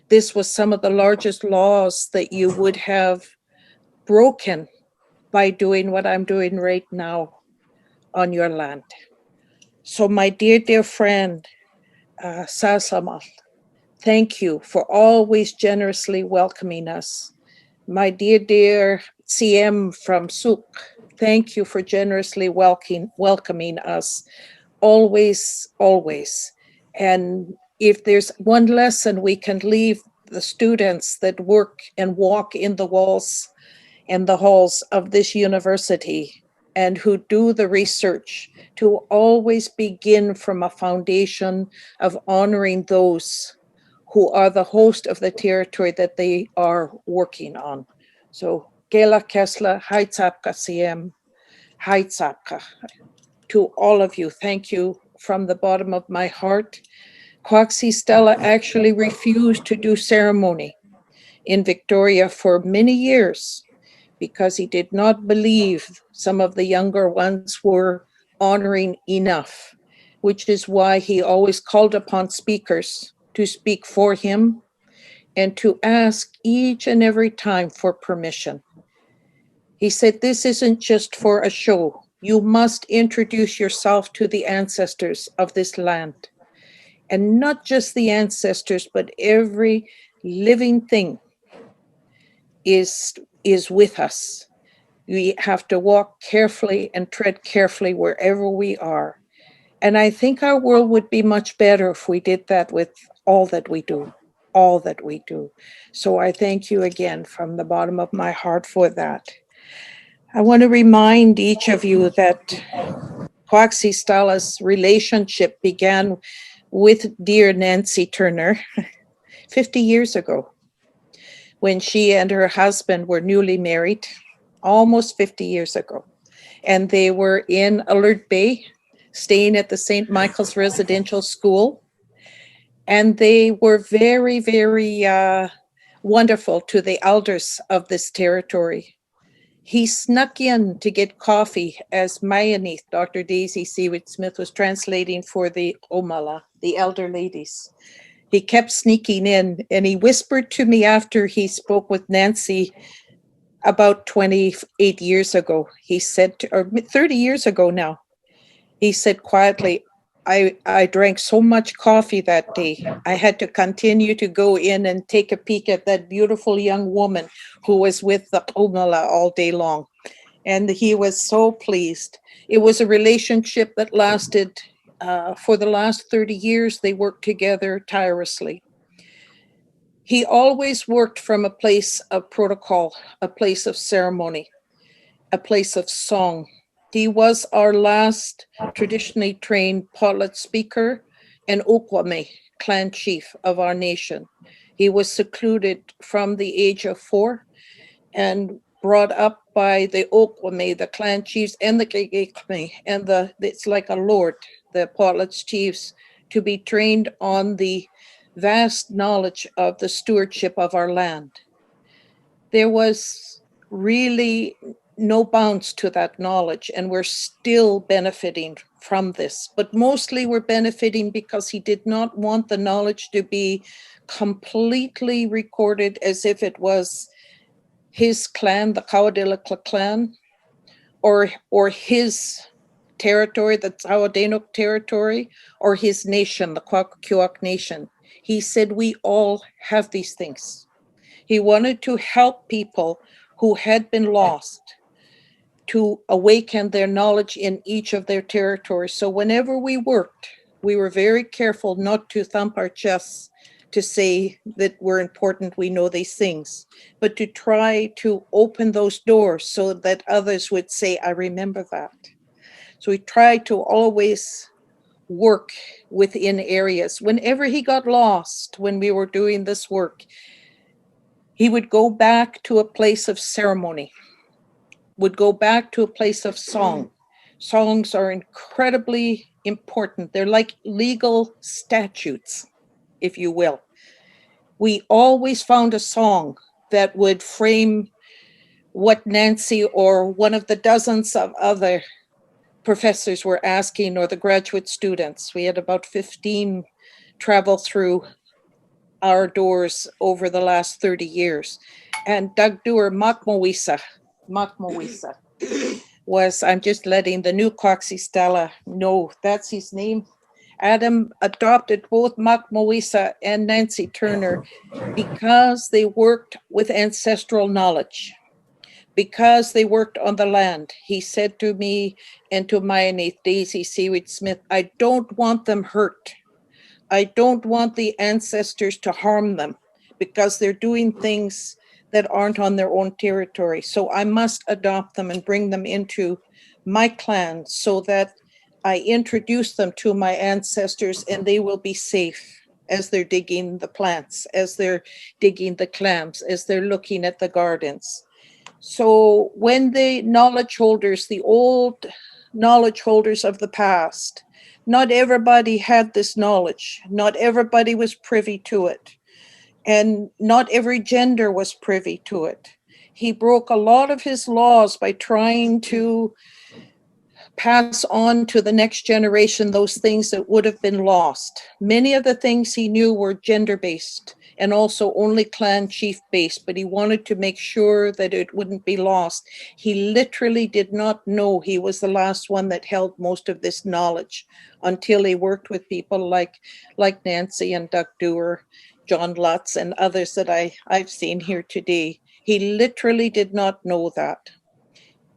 S6: this was some of the largest laws that you would have broken by doing what I'm doing right now on your land. So my dear, dear friend, Saslamal, thank you for always generously welcoming us. My dear, dear CM from Suk, thank you for generously welcoming us. Always, always. And if there's one lesson we can leave the students that work and walk in the walls and the halls of this university and who do the research, to always begin from a foundation of honoring those who are the host of the territory that they are working on. So, Gela Kessler, Haitsapka CM, Haitsapka. To all of you, thank you from the bottom of my heart. Kwaksistela actually refused to do ceremony in Victoria for many years because he did not believe some of the younger ones were honoring enough, which is why he always called upon speakers to speak for him and to ask each and every time for permission. He said, this isn't just for a show. You must introduce yourself to the ancestors of this land. And not just the ancestors, but every living thing is with us. We have to walk carefully and tread carefully wherever we are. And I think our world would be much better if we did that with all that we do, all that we do. So I thank you again from the bottom of my heart for that. I want to remind each of you that Quaxi-Stala's relationship began with dear Nancy Turner 50 years ago, when she and her husband were newly married, almost 50 years ago. And they were in Alert Bay, staying at the St. Michael's Residential School. And they were very, very wonderful to the elders of this territory. He snuck in to get coffee as Mayanith, Dr. Daisy Seawood Smith, was translating for the Omala, the elder ladies. He kept sneaking in, and he whispered to me after he spoke with Nancy about 28 years ago. He said, or 30 years ago now, he said quietly, I drank so much coffee that day. I had to continue to go in and take a peek at that beautiful young woman who was with the Omala all day long. And he was so pleased. It was a relationship that lasted for the last 30 years. They worked together tirelessly. He always worked from a place of protocol, a place of ceremony, a place of song. He was our last traditionally trained Potlat speaker and Okwame clan chief of our nation. He was secluded from the age of 4 and brought up by the Okwame, the clan chiefs, and the Kekekme, and it's like a lord, the Potlat's chiefs, to be trained on the vast knowledge of the stewardship of our land. There was really no bounds to that knowledge, and we're still benefiting from this. But mostly we're benefiting because he did not want the knowledge to be completely recorded as if it was his clan, the Kawadilakla clan, or his territory, the Tawadenok territory, or his nation, the Kwakwaka'wakw nation. He said we all have these things. He wanted to help people who had been lost to awaken their knowledge in each of their territories. So whenever we worked, we were very careful not to thump our chests to say that we're important, we know these things, but to try to open those doors so that others would say, I remember that. So we tried to always work within areas. Whenever he got lost, when we were doing this work, he would go back to a place of ceremony, would go back to a place of song. Songs are incredibly important. They're like legal statutes, if you will. We always found a song that would frame what Nancy or one of the dozens of other professors were asking, or the graduate students. We had about 15 travel through our doors over the last 30 years. And Doug Dewar, Makmowisa was, I'm just letting the new Quaxi-Stala know that's his name. Adam adopted both Makmowisa and Nancy Turner because they worked with ancestral knowledge, because they worked on the land. He said to me and to Mayanith Daisy Seaweed Smith, I don't want them hurt. I don't want the ancestors to harm them because they're doing things that aren't on their own territory. So I must adopt them and bring them into my clan so that I introduce them to my ancestors and they will be safe as they're digging the plants, as they're digging the clams, as they're looking at the gardens. So when the knowledge holders, the old knowledge holders of the past, not everybody had this knowledge. Not everybody was privy to it. And not every gender was privy to it. He broke a lot of his laws by trying to pass on to the next generation those things that would have been lost. Many of the things he knew were gender-based. and also only clan chief based, but he wanted to make sure that it wouldn't be lost. He literally did not know he was the last one that held most of this knowledge until he worked with people like Nancy and Doug Dewar, John Lutz, and others that I've seen here today. He literally did not know that.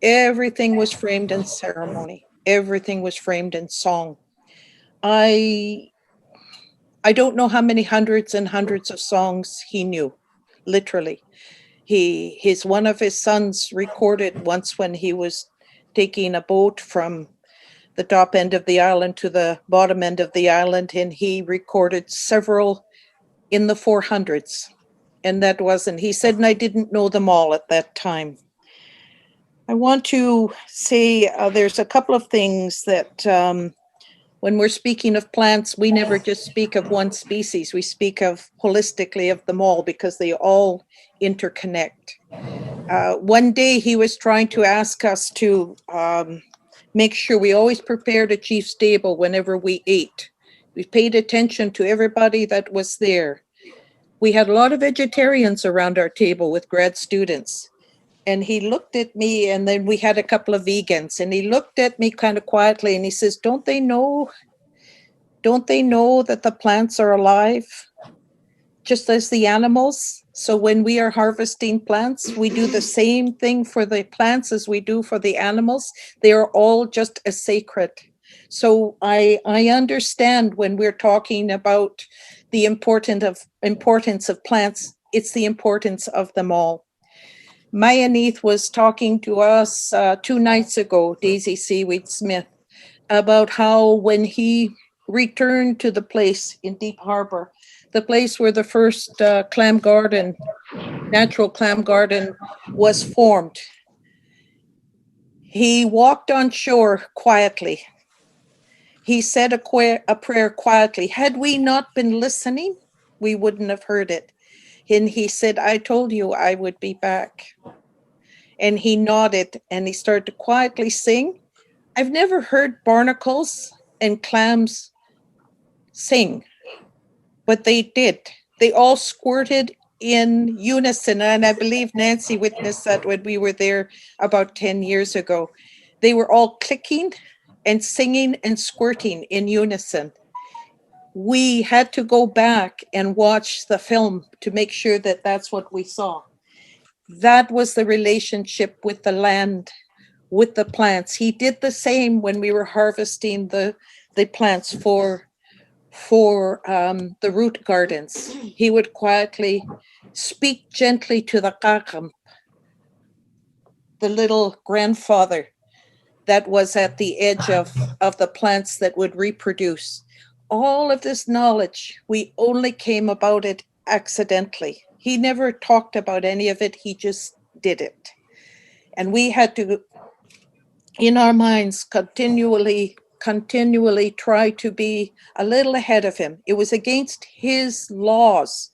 S6: Everything was framed in ceremony. Everything was framed in song. I don't know how many hundreds and hundreds of songs he knew, literally. One of his sons recorded once when he was taking a boat from the top end of the island to the bottom end of the island, and he recorded several in the 400s. And that wasn't, he said, and I didn't know them all at that time. I want to say there's a couple of things that when we're speaking of plants, we never just speak of one species. We speak of holistically of them all because they all interconnect. One day he was trying to ask us to make sure we always prepared a chief's table whenever we ate. We paid attention to everybody that was there. We had a lot of vegetarians around our table with grad students. And he looked at me, and then we had a couple of vegans, and he looked at me kind of quietly and he says, don't they know that the plants are alive just as the animals? So when we are harvesting plants, we do the same thing for the plants as we do for the animals. They are all just as sacred. So I understand when we're talking about the importance of plants, it's the importance of them all. Maya Neath was talking to us 2 nights ago, Daisy Seaweed Smith, about how when he returned to the place in Deep Harbor, the place where the first clam garden, natural clam garden, was formed, he walked on shore quietly. He said a prayer quietly. Had we not been listening, we wouldn't have heard it. And he said, I told you I would be back. And he nodded and he started to quietly sing. I've never heard barnacles and clams sing, but they did. They all squirted in unison. And I believe Nancy witnessed that when we were there about 10 years ago. They were all clicking and singing and squirting in unison. We had to go back and watch the film to make sure that that's what we saw. That was the relationship with the land, with the plants. He did the same when we were harvesting the plants for the root gardens. He would quietly speak gently to the kakam, the little grandfather that was at the edge of the plants that would reproduce. All of this knowledge, we only came about it accidentally. He never talked about any of it. He just did it. And we had to, in our minds, continually try to be a little ahead of him. It was against his laws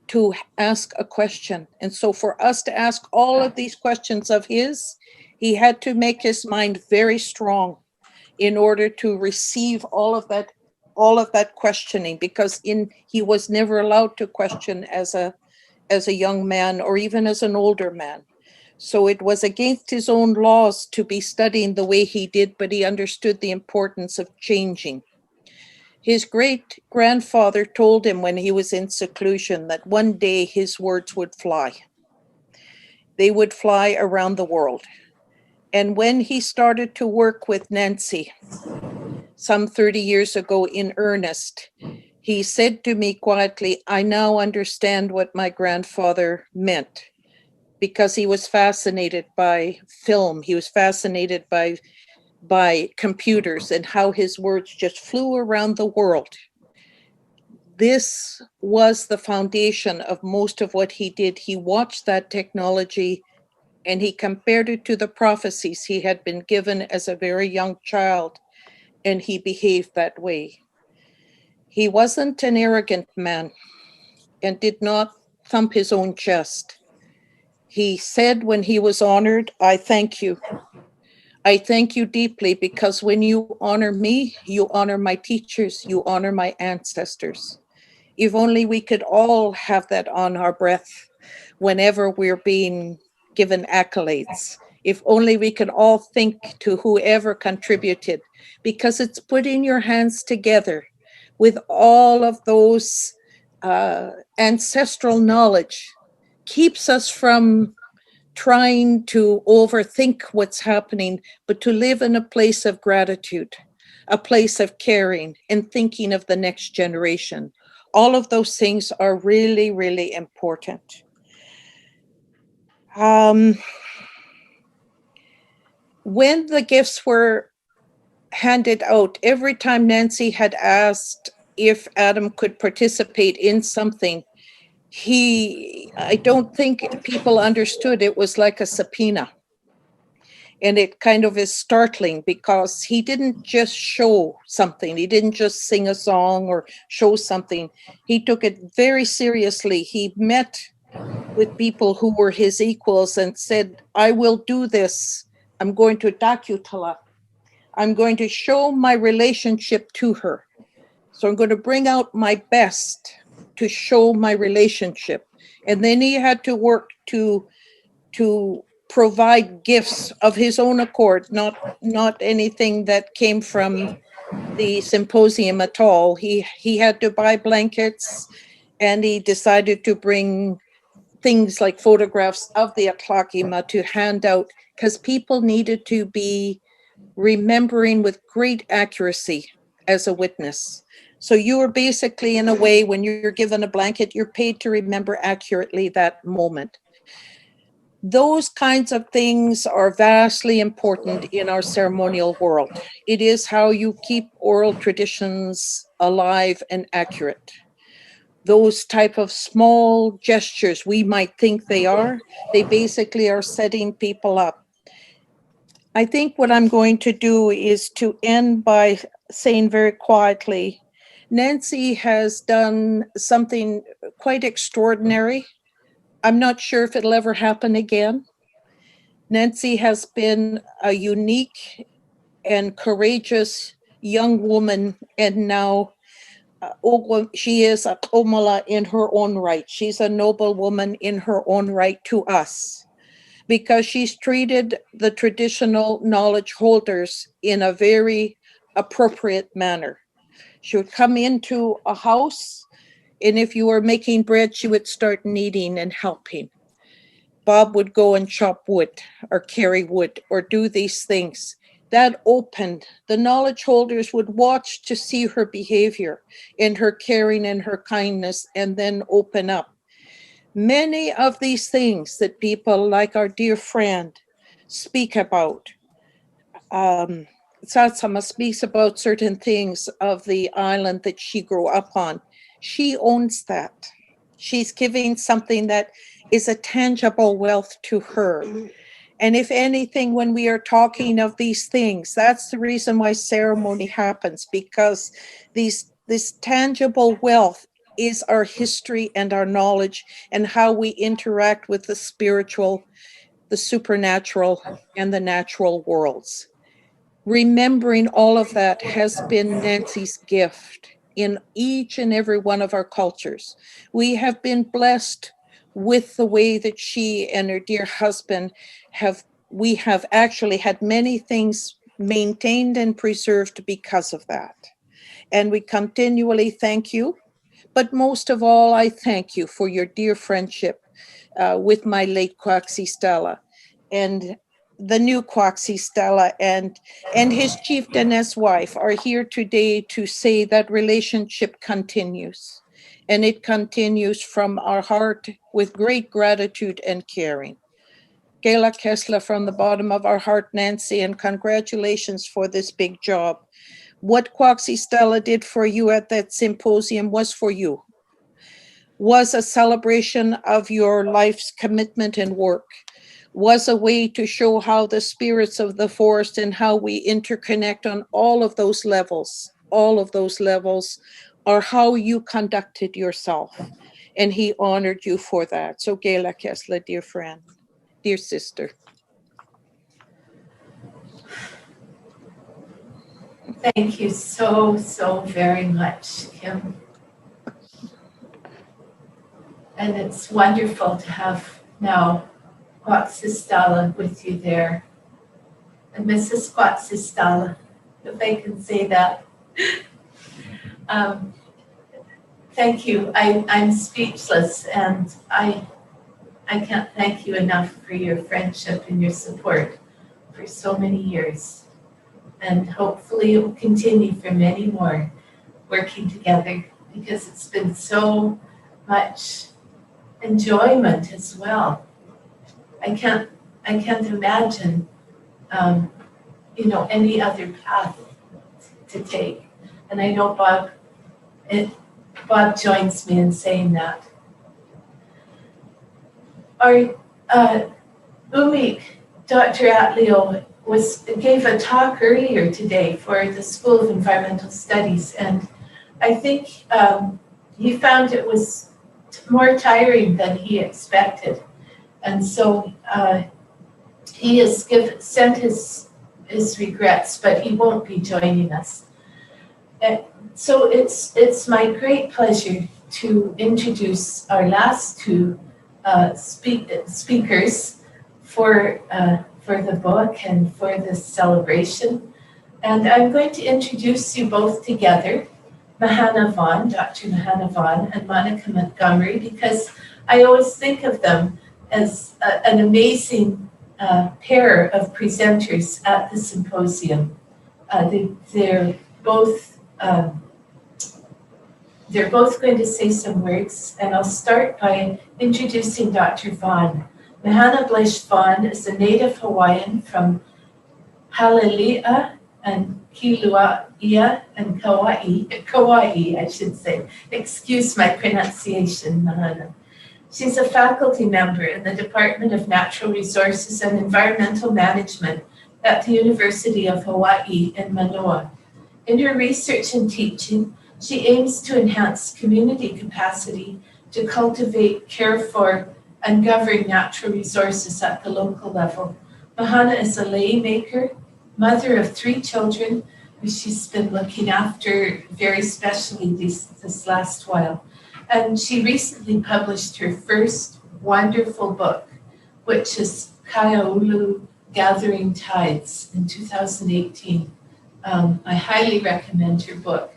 S6: to ask a question. And so for us to ask all of these questions of his, he had to make his mind very strong in order to receive all of that questioning, because he was never allowed to question as a young man or even as an older man. So it was against his own laws to be studying the way he did, but he understood the importance of changing. His great grandfather told him when he was in seclusion that one day his words would fly. They would fly around the world. And when he started to work with Nancy some 30 years ago in earnest, he said to me quietly, I now understand what my grandfather meant, because he was fascinated by film. He was fascinated by computers and how his words just flew around the world. This was the foundation of most of what he did. He watched that technology and he compared it to the prophecies he had been given as a very young child, and he behaved that way. He wasn't an arrogant man and did not thump his own chest. He said when he was honored, I thank you. I thank you deeply, because when you honor me, you honor my teachers, you honor my ancestors. If only we could all have that on our breath whenever we're being given accolades. If only we could all think to whoever contributed, because it's putting your hands together with all of those ancestral knowledge, keeps us from trying to overthink what's happening, but to live in a place of gratitude, a place of caring and thinking of the next generation. All of those things are really, really important. When the gifts were handed out, every time Nancy had asked if Adam could participate in something, I don't think people understood it was like a subpoena. And it kind of is startling because he didn't just show something. He didn't just sing a song or show something. He took it very seriously. He met with people who were his equals and said, I will do this. I'm going to dakutala. I'm going to show my relationship to her. So I'm going to bring out my best to show my relationship. And then he had to work to provide gifts of his own accord, not anything that came from the symposium at all. He had to buy blankets, and he decided to bring things like photographs of the Atlakima to hand out, because people needed to be remembering with great accuracy as a witness. So you are basically, in a way, when you're given a blanket, you're paid to remember accurately that moment. Those kinds of things are vastly important in our ceremonial world. It is how you keep oral traditions alive and accurate. Those type of small gestures, we might think they basically are setting people up. I think what I'm going to do is to end by saying very quietly, Nancy has done something quite extraordinary. I'm not sure if it'll ever happen again. Nancy has been a unique and courageous young woman, and now she is a Komala in her own right. She's a noble woman in her own right to us, because she's treated the traditional knowledge holders in a very appropriate manner. She would come into a house, and if you were making bread, she would start kneading and helping. Bob would go and chop wood or carry wood or do these things. That opened, the knowledge holders would watch to see her behavior and her caring and her kindness, and then open up. Many of these things that people like our dear friend speak about, Satsama speaks about certain things of the island that she grew up on. She owns that. She's giving something that is a tangible wealth to her. And if anything, when we are talking of these things, that's the reason why ceremony happens, because this tangible wealth is our history and our knowledge and how we interact with the spiritual, the supernatural, and the natural worlds. Remembering all of that has been Nancy's gift in each and every one of our cultures. We have been blessed with the way that she and her dear husband we have actually had many things maintained and preserved because of that. And we continually thank you. But most of all, I thank you for your dear friendship with my late Quaxi Stella, and the new Quaxi Stella and his chieftainess wife are here today to say that relationship continues. And it continues from our heart with great gratitude and caring. Gayla Kessler, from the bottom of our heart, Nancy, and congratulations for this big job. What Quaxi Stella did for you at that symposium was for you, was a celebration of your life's commitment and work, was a way to show how the spirits of the forest and how we interconnect on all of those levels are how you conducted yourself. And he honored you for that. So Gayla Kessler, dear friend, dear sister.
S3: Thank you so very much, Kim. And it's wonderful to have now Quatsistala with you there. And Mrs. Quatsistala, if I can say that. Thank you. I'm speechless, and I can't thank you enough for your friendship and your support for so many years. And hopefully it will continue for many more, working together, because it's been so much enjoyment as well. I can't imagine any other path to take. And I know Bob joins me in saying that. Our Umik, Dr. Atleo, gave a talk earlier today for the School of Environmental Studies, and I think he found it was more tiring than he expected. And so he has sent his regrets, but he won't be joining us. So it's my great pleasure to introduce our last two speakers for the book and for this celebration. And I'm going to introduce you both together, Mahana Vaughn, Dr. Mahana Vaughn, and Monica Montgomery, because I always think of them as an amazing pair of presenters at the symposium. They're both going to say some words, and I'll start by introducing Dr. Vaughn. Mahana Blish Vaughn is a native Hawaiian from Halalia and Kilauea and Kauai, I should say. Excuse my pronunciation, Mahana. She's a faculty member in the Department of Natural Resources and Environmental Management at the University of Hawaii in Manoa. In her research and teaching, she aims to enhance community capacity to cultivate, care for, and govern natural resources at the local level. Mahana is a lay maker, mother of 3 children, who she's been looking after very specially this last while. And she recently published her first wonderful book, which is Kaiaulu Gathering Tides in 2018. I highly recommend her book.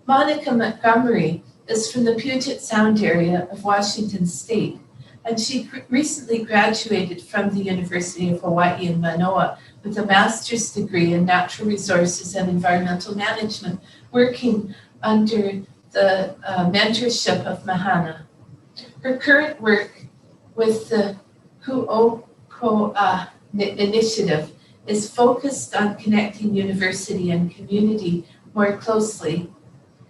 S3: Monica Montgomery is from the Puget Sound area of Washington State, and she recently graduated from the University of Hawaii in Manoa with a master's degree in natural resources and environmental management, working under the mentorship of Mahana. Her current work with the Hu'oko'a initiative is focused on connecting university and community more closely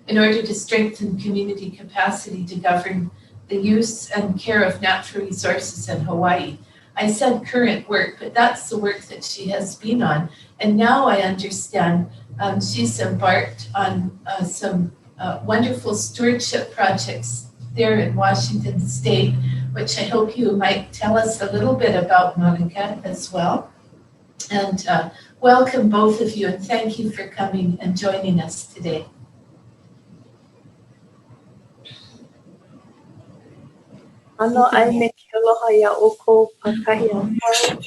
S3: in order to strengthen community capacity to govern the use and care of natural resources in Hawaii. I said current work, but that's the work that she has been on. And now I understand she's embarked on some wonderful stewardship projects there in Washington State, which I hope you might tell us a little bit about, Monica, as well. And welcome both of you, and thank you for coming and joining us today.
S7: Ano ai me ke aloha ia oko pakahi a pau,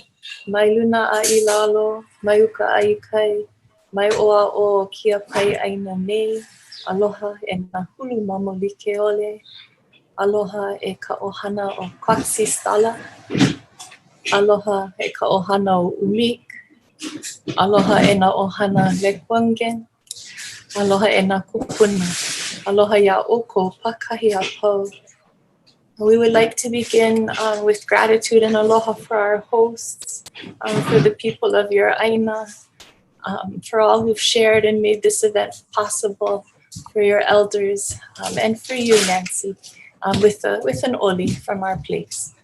S7: mai luna a I lalo, mai uka a I kai, mai oa o kia pai aina nei, aloha e na hulu mama like ole, aloha e ka ohana o Quatsistala, aloha e ka ohana o Umik, aloha e na ohana Lekwungen, aloha e na kupuna, aloha ia oko pakahi a pau. We would like to begin with gratitude and aloha for our hosts, for the people of your aina, for all who've shared and made this event possible, for your elders, and for you, Nancy, with an oli from our place.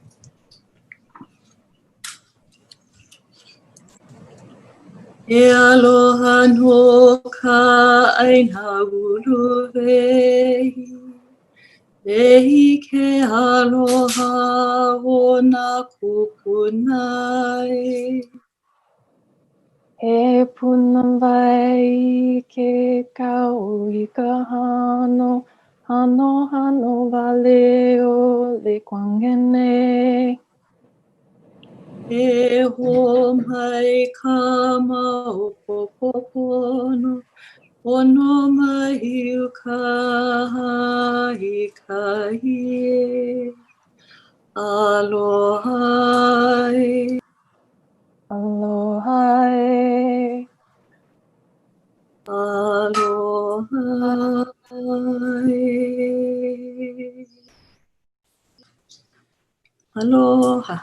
S8: E aloha no ka aina uluwei. Ehi ke aloha o nā kupunai.
S9: E puna vai ke kau I ka hano, Hano hano valeo le kwangene.
S8: E ho mai kama o popopono. Ono mai ukai kai. Aloha.
S9: Aloha.
S8: Aloha. Aloha.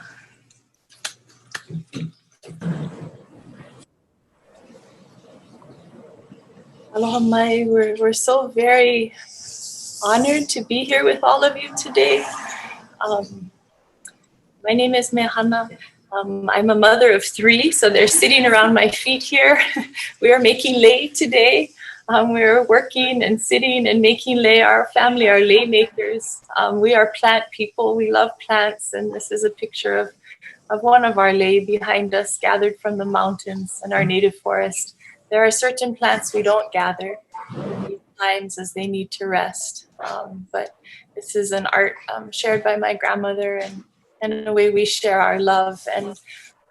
S8: Aloha mai. We're so very honored to be here with all of you today. My name is Mehana. I'm a mother of 3, so they're sitting around my feet here. We are making lei today. We're working and sitting and making lei. Our family are lei makers. We are plant people. We love plants, and this is a picture of one of our lei behind us, gathered from the mountains and our native forest. There are certain plants we don't gather in these times as they need to rest. But this is an art shared by my grandmother, and in a way we share our love. And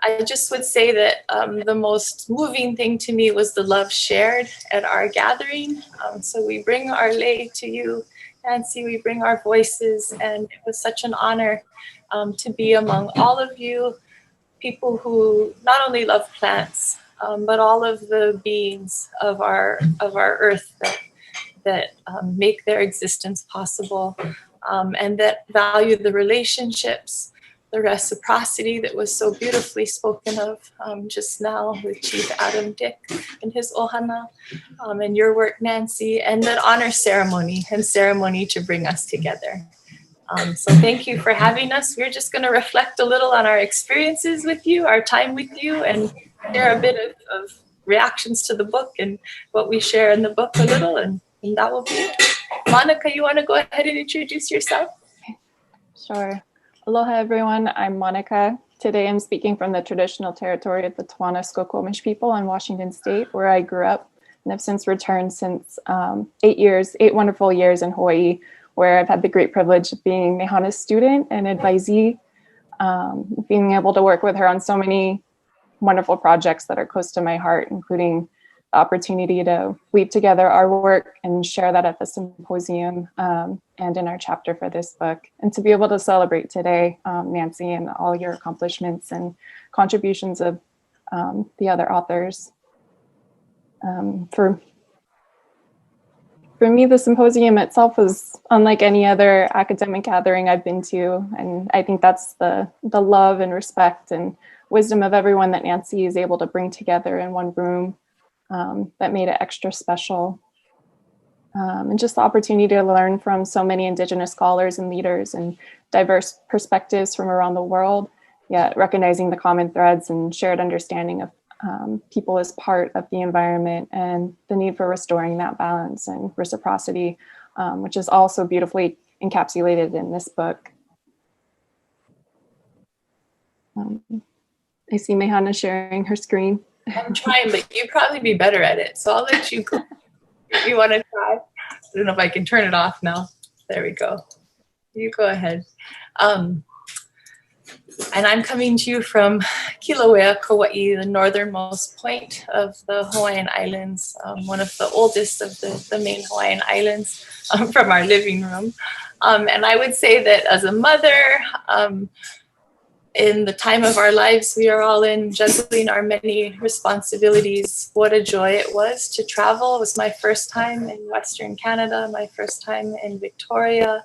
S8: I just would say that the most moving thing to me was the love shared at our gathering. So we bring our lei to you, Nancy, we bring our voices, and it was such an honor to be among all of you, people who not only love plants, but all of the beings of our earth that make their existence possible, and that value the relationships, the reciprocity that was so beautifully spoken of just now with Chief Adam Dick and his ohana, and your work, Nancy, and that honor ceremony to bring us together. So thank you for having us. We're just going to reflect a little on our experiences with you, our time with you, and share a bit of reactions to the book and what we share in the book a little, and that will be it. Monica, you want to go ahead and introduce yourself?
S9: Sure. Aloha, everyone. I'm Monica. Today I'm speaking from the traditional territory of the Tohono Skokomish people in Washington State, where I grew up and have since returned since 8 wonderful years in Hawaii, where I've had the great privilege of being Mehana's student and advisee, being able to work with her on so many wonderful projects that are close to my heart, including the opportunity to weave together our work and share that at the symposium and in our chapter for this book, and to be able to celebrate today, Nancy, and all your accomplishments and contributions of the other authors. For me, the symposium itself was unlike any other academic gathering I've been to, and I think that's the love and respect and wisdom of everyone that Nancy is able to bring together in one room that made it extra special. And just the opportunity to learn from so many Indigenous scholars and leaders and diverse perspectives from around the world, yet recognizing the common threads and shared understanding of people as part of the environment and the need for restoring that balance and reciprocity, which is also beautifully encapsulated in this book. I see Mehana sharing her screen.
S7: I'm trying, but you'd probably be better at it. So I'll let you go. If you want to try. I don't know if I can turn it off now. There we go. You go ahead. And I'm coming to you from Kilauea, Kauai, the northernmost point of the Hawaiian Islands, one of the oldest of the main Hawaiian Islands, from our living room. And I would say that as a mother, in the time of our lives we are all in, juggling our many responsibilities, what a joy it was to travel. It was my first time in Western Canada, my first time in Victoria,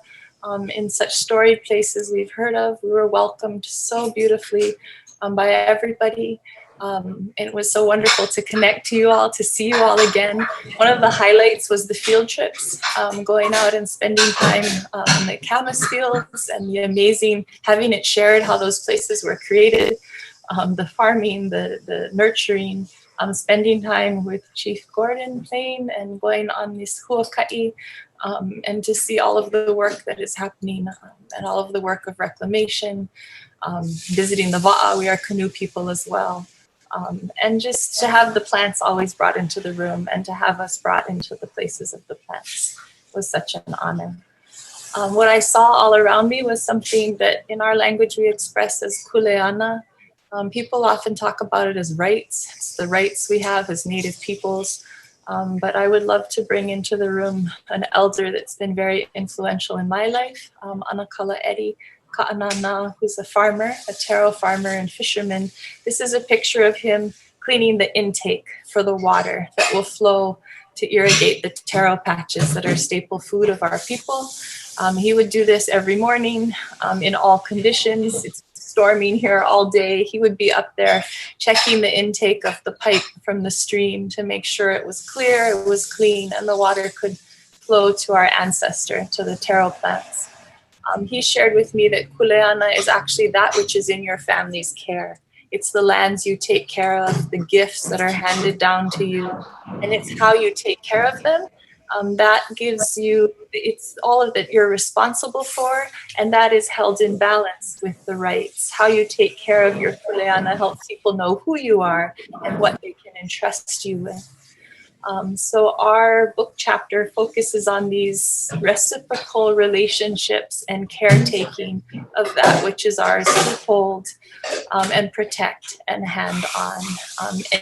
S7: in such storied places we've heard of. We were welcomed so beautifully by everybody. It was so wonderful to connect to you all, to see you all again. One of the highlights was the field trips, going out and spending time in the camas fields, and the amazing, having it shared how those places were created, the farming, the nurturing, spending time with Chief Gordon Plain and going on this huaka'i, and to see all of the work that is happening, and all of the work of reclamation, visiting the va'a. We are canoe people as well. And just to have the plants always brought into the room, and to have us brought into the places of the plants.
S8: was such an honor. What I saw all around me was something that in our language we express as kuleana. People often talk about it as rights. It's the rights we have as Native peoples. But I would love to bring into the room an elder that's been very influential in my life, Anakala Eddie Ka'anana, who's a farmer, a taro farmer and fisherman. This is a picture of him cleaning the intake for the water that will flow to irrigate the taro patches that are staple food of our people. He would do this every morning in all conditions. It's storming here all day. He would be up there checking the intake of the pipe from the stream to make sure it was clear, it was clean, and the water could flow to our ancestor, to the taro plants. He shared with me that kuleana is actually that which is in your family's care. It's the lands you take care of, the gifts that are handed down to you, and it's how you take care of them. That gives you, it's all of that you're responsible for, and that is held in balance with the rights. How you take care of your kuleana helps people know who you are and what they can entrust you with. So our book chapter focuses on these reciprocal relationships and caretaking of that which is ours to hold and protect and hand on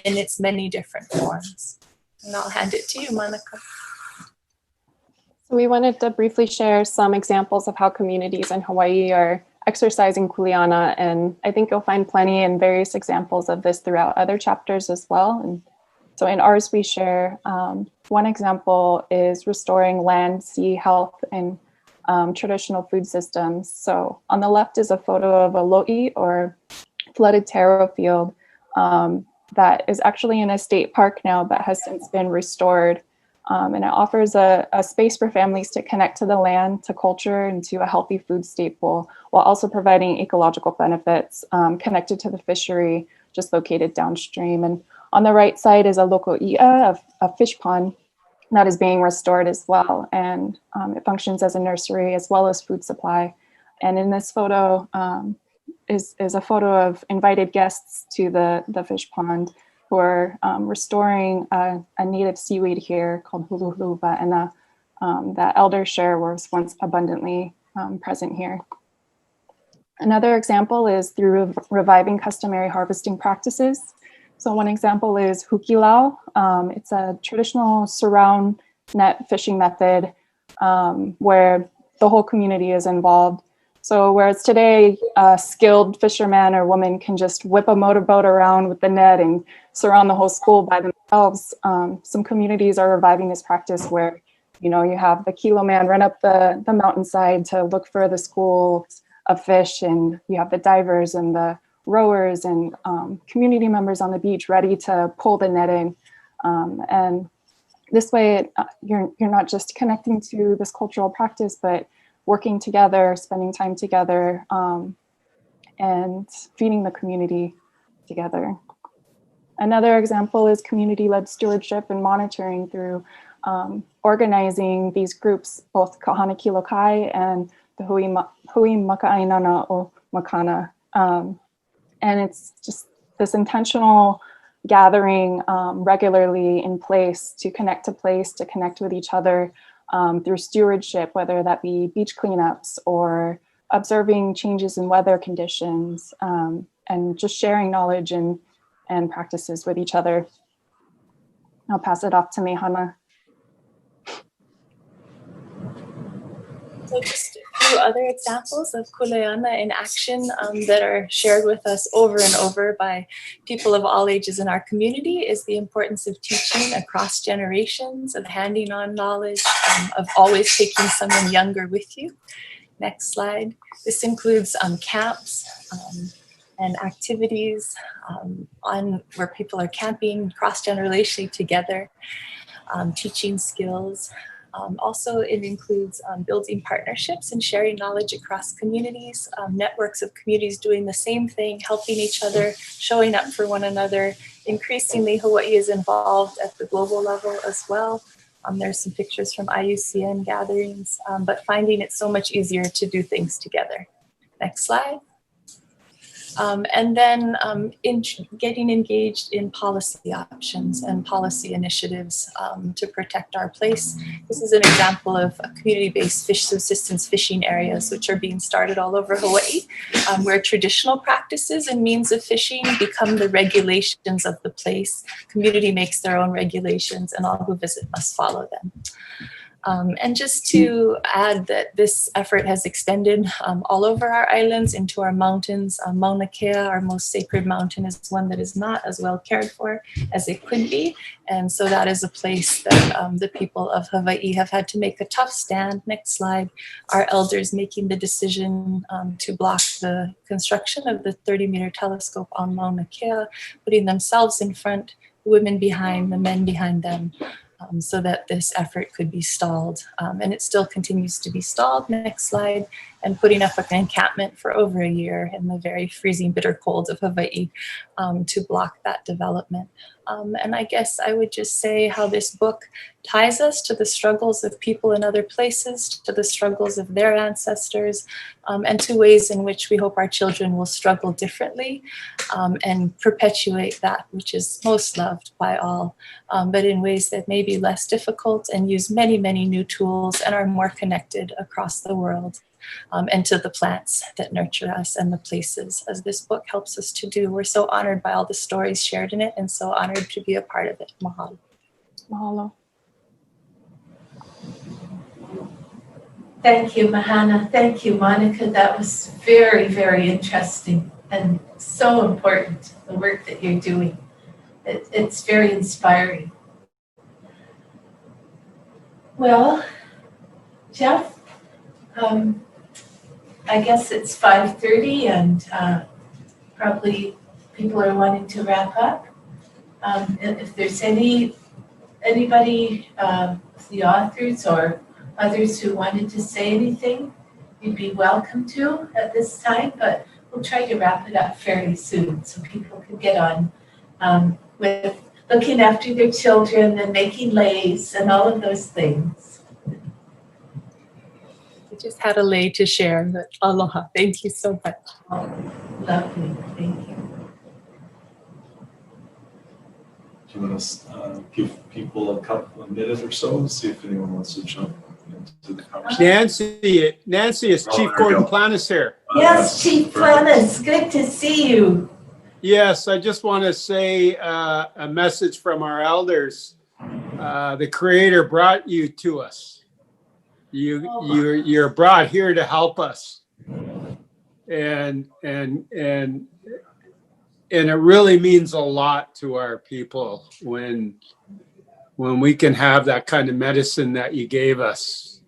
S8: in its many different forms. And I'll hand it to you, Monica.
S9: We wanted to briefly share some examples of how communities in Hawaii are exercising kuleana, and I think you'll find plenty and various examples of this throughout other chapters as well. And so in ours, we share one example is restoring land, sea, health, and traditional food systems. So on the left is a photo of a lo'i, or flooded taro field, that is actually in a state park now, but has since been restored. And it offers a space for families to connect to the land, to culture, and to a healthy food staple, while also providing ecological benefits connected to the fishery just located downstream. And on the right side is a local ia, a fish pond that is being restored as well. And it functions as a nursery as well as food supply. And in this photo is a photo of invited guests to the fish pond who are restoring a native seaweed here called huluhuluva, and that elder share was once abundantly present here. Another example is through reviving customary harvesting practices. So one example is hukilau. It's a traditional surround net fishing method where the whole community is involved. So whereas today, a skilled fisherman or woman can just whip a motorboat around with the net and surround the whole school by themselves, some communities are reviving this practice where, you know, you have the kilo man run up the mountainside to look for the school of fish, and you have the divers and the rowers and community members on the beach ready to pull the net in. And this way, you're not just connecting to this cultural practice, but working together, spending time together, and feeding the community together. Another example is community-led stewardship and monitoring through organizing these groups, both Kahana Kilokai and the Hui Maka'ainana o Makana. And it's just this intentional gathering regularly in place to connect with each other through stewardship, whether that be beach cleanups or observing changes in weather conditions, and just sharing knowledge and practices with each other. I'll pass it off to Mehana.
S8: So just a few other examples of kuleana in action that are shared with us over and over by people of all ages in our community is the importance of teaching across generations, of handing on knowledge, of always taking someone younger with you. Next slide. This includes camps and activities on where people are camping cross-generationally together, teaching skills. Also, it includes building partnerships and sharing knowledge across communities, networks of communities doing the same thing, helping each other, showing up for one another. Increasingly, Hawaii is involved at the global level as well. There's some pictures from IUCN gatherings, but finding it so much easier to do things together. Next slide. And then getting engaged in policy options and policy initiatives to protect our place. This is an example of community-based fish subsistence fishing areas, which are being started all over Hawaii, where traditional practices and means of fishing become the regulations of the place. Community makes their own regulations, and all who visit must follow them. And just to add that this effort has extended all over our islands into our mountains. Mauna Kea, our most sacred mountain, is one that is not as well cared for as it could be. And so that is a place that the people of Hawaii have had to make a tough stand. Next slide. Our elders making the decision to block the construction of the 30-meter telescope on Mauna Kea, putting themselves in front, the women behind, the men behind them. So that this effort could be stalled. And it still continues to be stalled. Next slide. And putting up an encampment for over a year in the very freezing, bitter cold of Hawaii to block that development. And I guess I would just say how this book ties us to the struggles of people in other places, to the struggles of their ancestors, and to ways in which we hope our children will struggle differently and perpetuate that which is most loved by all, but in ways that may be less difficult and use many, many new tools and are more connected across the world. And to the plants that nurture us and the places, as this book helps us to do. We're so honored by all the stories shared in it and so honored to be a part of it. Mahalo.
S9: Mahalo.
S3: Thank you, Mahana. Thank you, Monica. That was very, very interesting and so important, the work that you're doing. It's very inspiring. Well, Jeff, I guess it's 5:30 and probably people are wanting to wrap up. And if there's anybody, the authors or others who wanted to say anything, you'd be welcome to at this time, but we'll try to wrap it up fairly soon so people can get on with looking after their children and making leis and all of those things.
S8: I just had a lei to share, but aloha. Thank you so much.
S3: Oh, lovely. Thank you.
S1: Do you want to give people a couple of minutes or so to see if anyone wants to jump into the conversation?
S10: Nancy is Chief Gordon Planis here.
S3: Yes, Chief Planis, good to see you.
S10: Yes, I just want to say a message from our elders. The Creator brought you to us. You're brought here to help us, and it really means a lot to our people when we can have that kind of medicine that you gave us.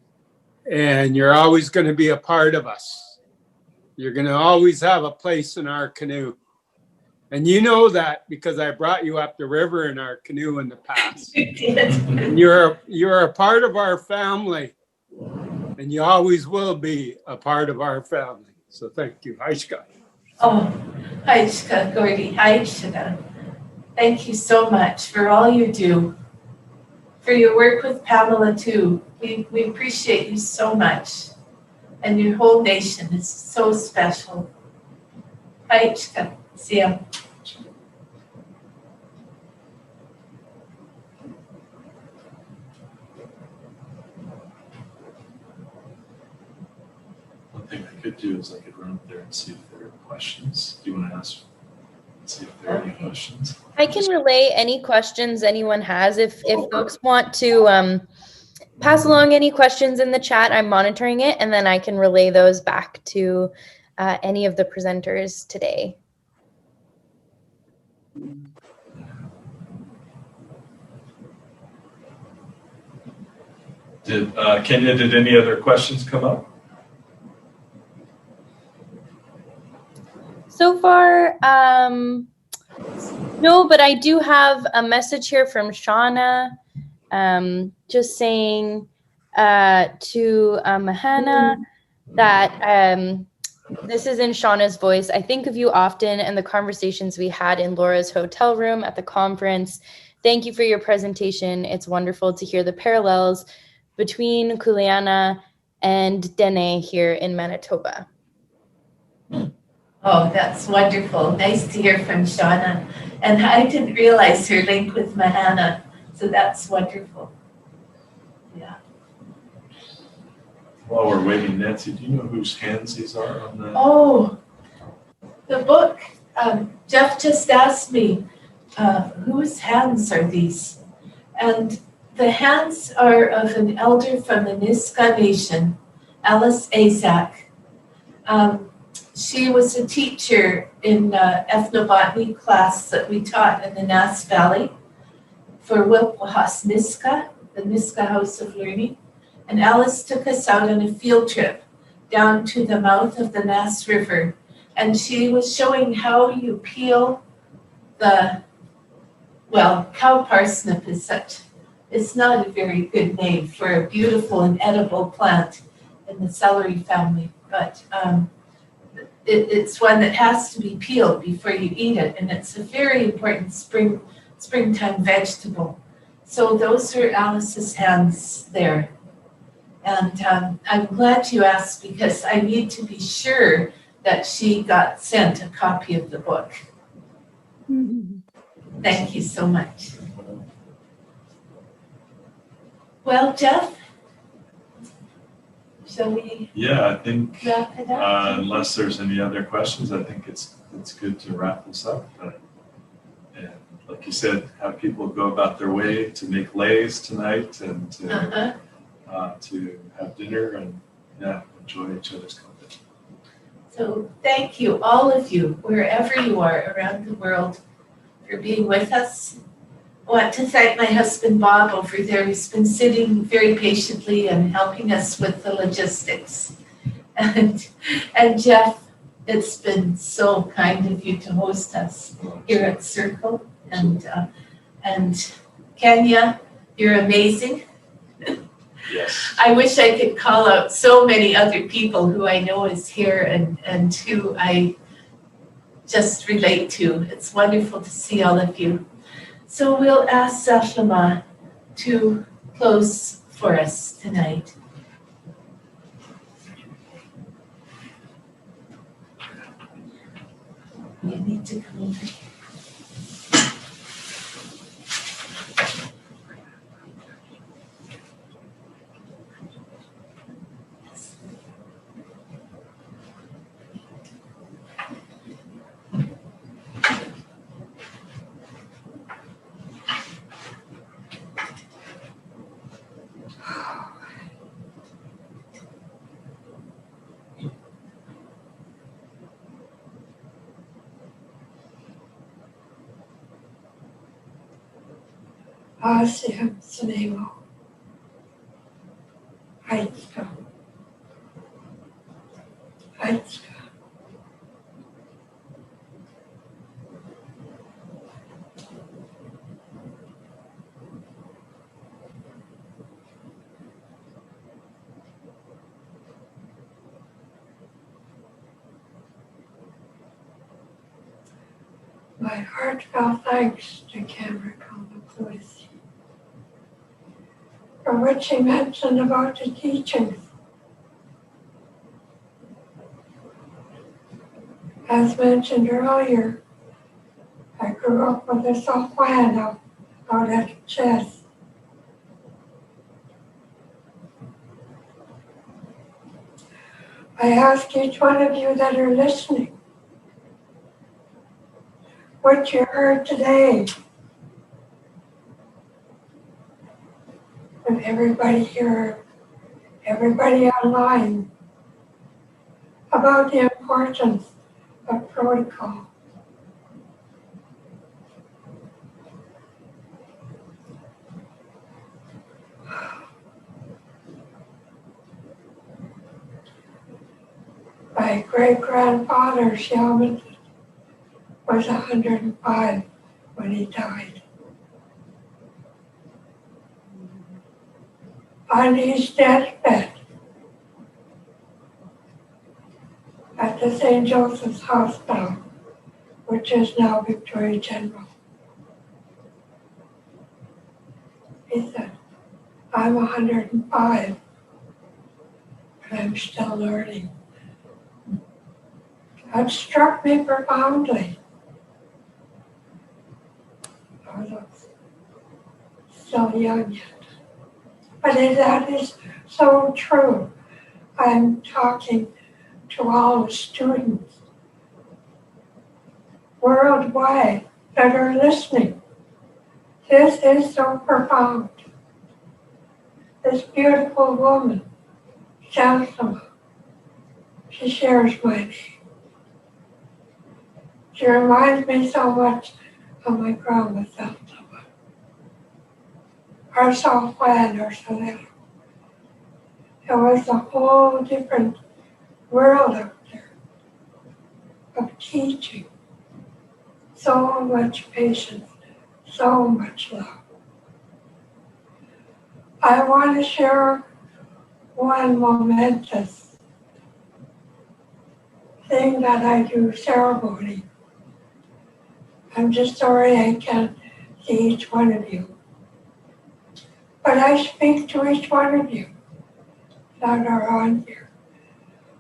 S10: And you're always going to be a part of us. You're going to always have a place in our canoe. And you know that because I brought you up the river in our canoe in the past. And you're a part of our family. And you always will be a part of our family. So thank you. Haishka.
S3: Oh, Haishka, Gordy, Haishka. Thank you so much for all you do. For your work with Pamela too. We appreciate you so much. And your whole nation is so special. Haishka, see ya.
S1: One thing I could do is I could run up there and see if there are questions. Do you want to ask? See if there are any questions.
S5: I can relay any questions anyone has. If folks want to pass along any questions in the chat, I'm monitoring it, and then I can relay those back to any of the presenters today.
S1: Kenya, did any other questions come up?
S5: So far, no, but I do have a message here from Shauna, just saying to Mahana that this is in Shauna's voice. I think of you often and the conversations we had in Laura's hotel room at the conference. Thank you for your presentation. It's wonderful to hear the parallels between Kuleana and Dene here in Manitoba.
S3: Oh, that's wonderful. Nice to hear from Shauna. And I didn't realize her link with Mahana, so that's wonderful. Yeah.
S1: While we're waiting, Nancy, do you know whose hands these are on the?
S3: Oh, the book. Jeff just asked me, whose hands are these? And the hands are of an elder from the Niska Nation, Alice Azak. She was a teacher in ethnobotany class that we taught in the Nass Valley for Wilpahas Niska, the Niska House of Learning. And Alice took us out on a field trip down to the mouth of the Nass River. And she was showing how you peel cow parsnip is it's not a very good name for a beautiful and edible plant in the celery family, but it's one that has to be peeled before you eat it, and it's a very important springtime vegetable. So those are Alice's hands there. And I'm glad you asked because I need to be sure that she got sent a copy of the book. Thank you so much. Well, Jeff, shall we
S1: Yeah, I think
S3: wrap it up?
S1: unless there's any other questions, I think it's good to wrap this up. And like you said, have people go about their way to make lays tonight and to have dinner and enjoy each other's company.
S3: So thank you, all of you, wherever you are around the world, for being with us. I want to thank my husband, Bob, over there, who's been sitting very patiently and helping us with the logistics. And Jeff, it's been so kind of you to host us here at Circle. And Kenya, you're amazing.
S1: Yes.
S3: I wish I could call out so many other people who I know is here and who I just relate to. It's wonderful to see all of you. So we'll ask Saflama to close for us tonight. You need to come over.
S2: Asya Snemo. Heitska. Heitska. My heartfelt thanks to Cameron Combs for what she mentioned about the teachings. As mentioned earlier, I grew up with a soprano out at chess. I ask each one of you that are listening, what you heard today, and everybody here, everybody online, about the importance of protocol. My great-grandfather, Shaman, was 105 when he died. On his deathbed at the St. Joseph's Hospital, which is now Victoria General, he said, I'm 105, but I'm still learning. that struck me profoundly. I was still young yet. But that is so true. I'm talking to all the students worldwide that are listening. This is so profound. This beautiful woman, Jocelyn, she shares my name. She reminds me so much of my grandma, Jocelyn. Or so flat or so little. It was a whole different world out there of teaching. So much patience, so much love. I want to share one momentous thing that I do, ceremony. I'm just sorry I can't see each one of you. But I speak to each one of you that are on here.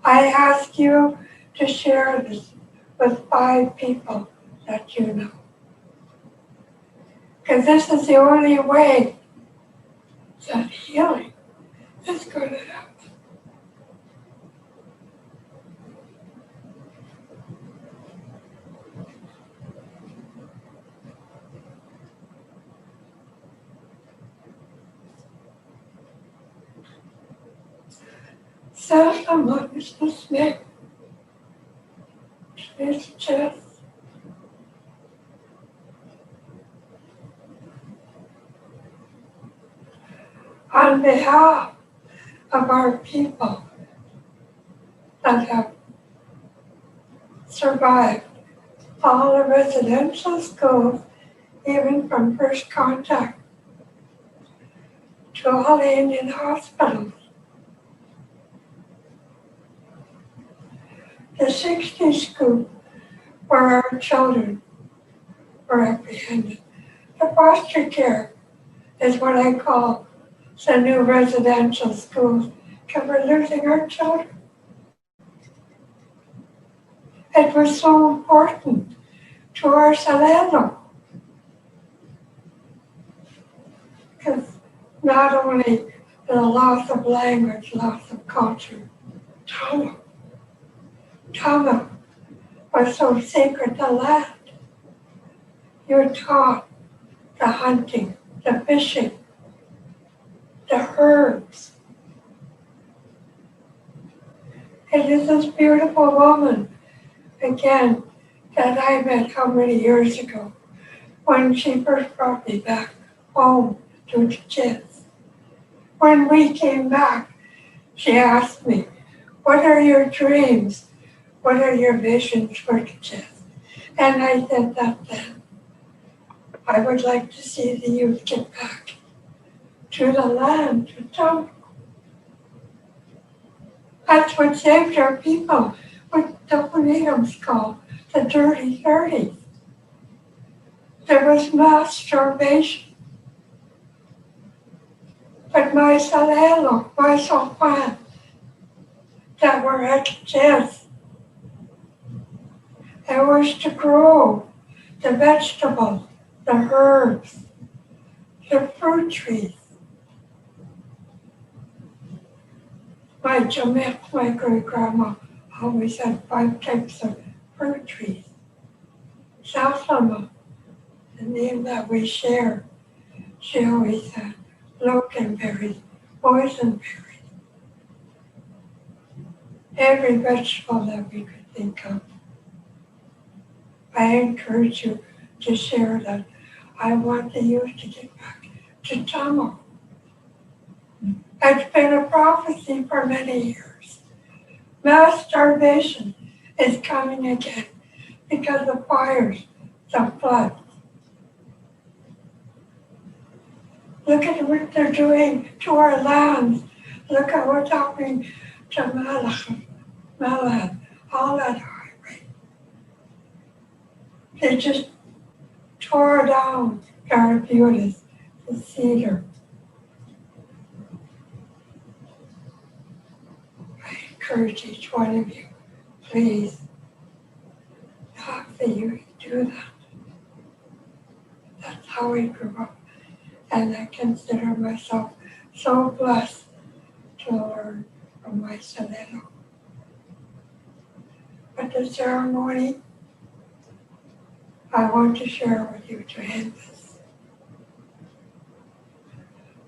S2: I ask you to share this with 5 people that you know. Because this is the only way that healing is going to happen. Someone is listening to his chest. On behalf of our people that have survived all the residential schools, even from first contact to all the Indian hospitals. The 60s school where our children were apprehended. The foster care is what I call the new residential schools, because we're losing our children. It was so important to our Salado, because not only the loss of language, loss of culture, Tama was so sacred to land. You're taught the hunting, the fishing, the herbs. It is this beautiful woman, again, that I met how many years ago, when she first brought me back home to the kids. When we came back, she asked me, what are your dreams? What are your visions for the kids? And I said that then. I would like to see the youth get back to the land, to town. That's what saved our people, what the Williams called the dirty 30s. There was mass starvation. But my salelo, my sofan, that were at the kids, it was to grow the vegetables, the herbs, the fruit trees. My Jamet, my great grandma, always had 5 types of fruit trees. Southama, the name that we share, she always had loganberries, boysenberries, every vegetable that we could think of. I encourage you to share that. I want the youth to get back to Tamo. It's been a prophecy for many years. Mass starvation is coming again because of fires, the floods. Look at what they're doing to our lands. Look at what's happening to Malad, all that highway. They just tore down Garabudas, the cedar. I encourage each one of you, please fact that you can do that. That's how we grew up. And I consider myself so blessed to learn from my Salero. But the ceremony I want to share with you to end this.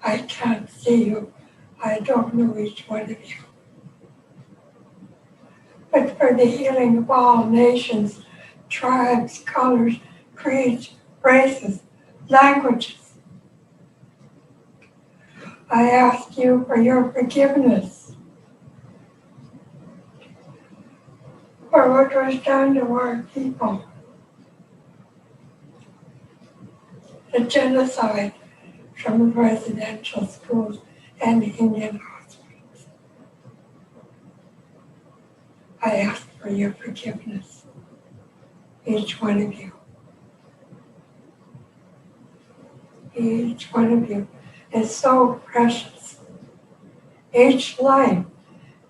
S2: I can't see you. I don't know each one of you. But for the healing of all nations, tribes, colors, creeds, races, languages, I ask you for your forgiveness for what was done to our people. The genocide from the residential schools and the Indian hospitals. I ask for your forgiveness, each one of you. Each one of you is so precious. Each life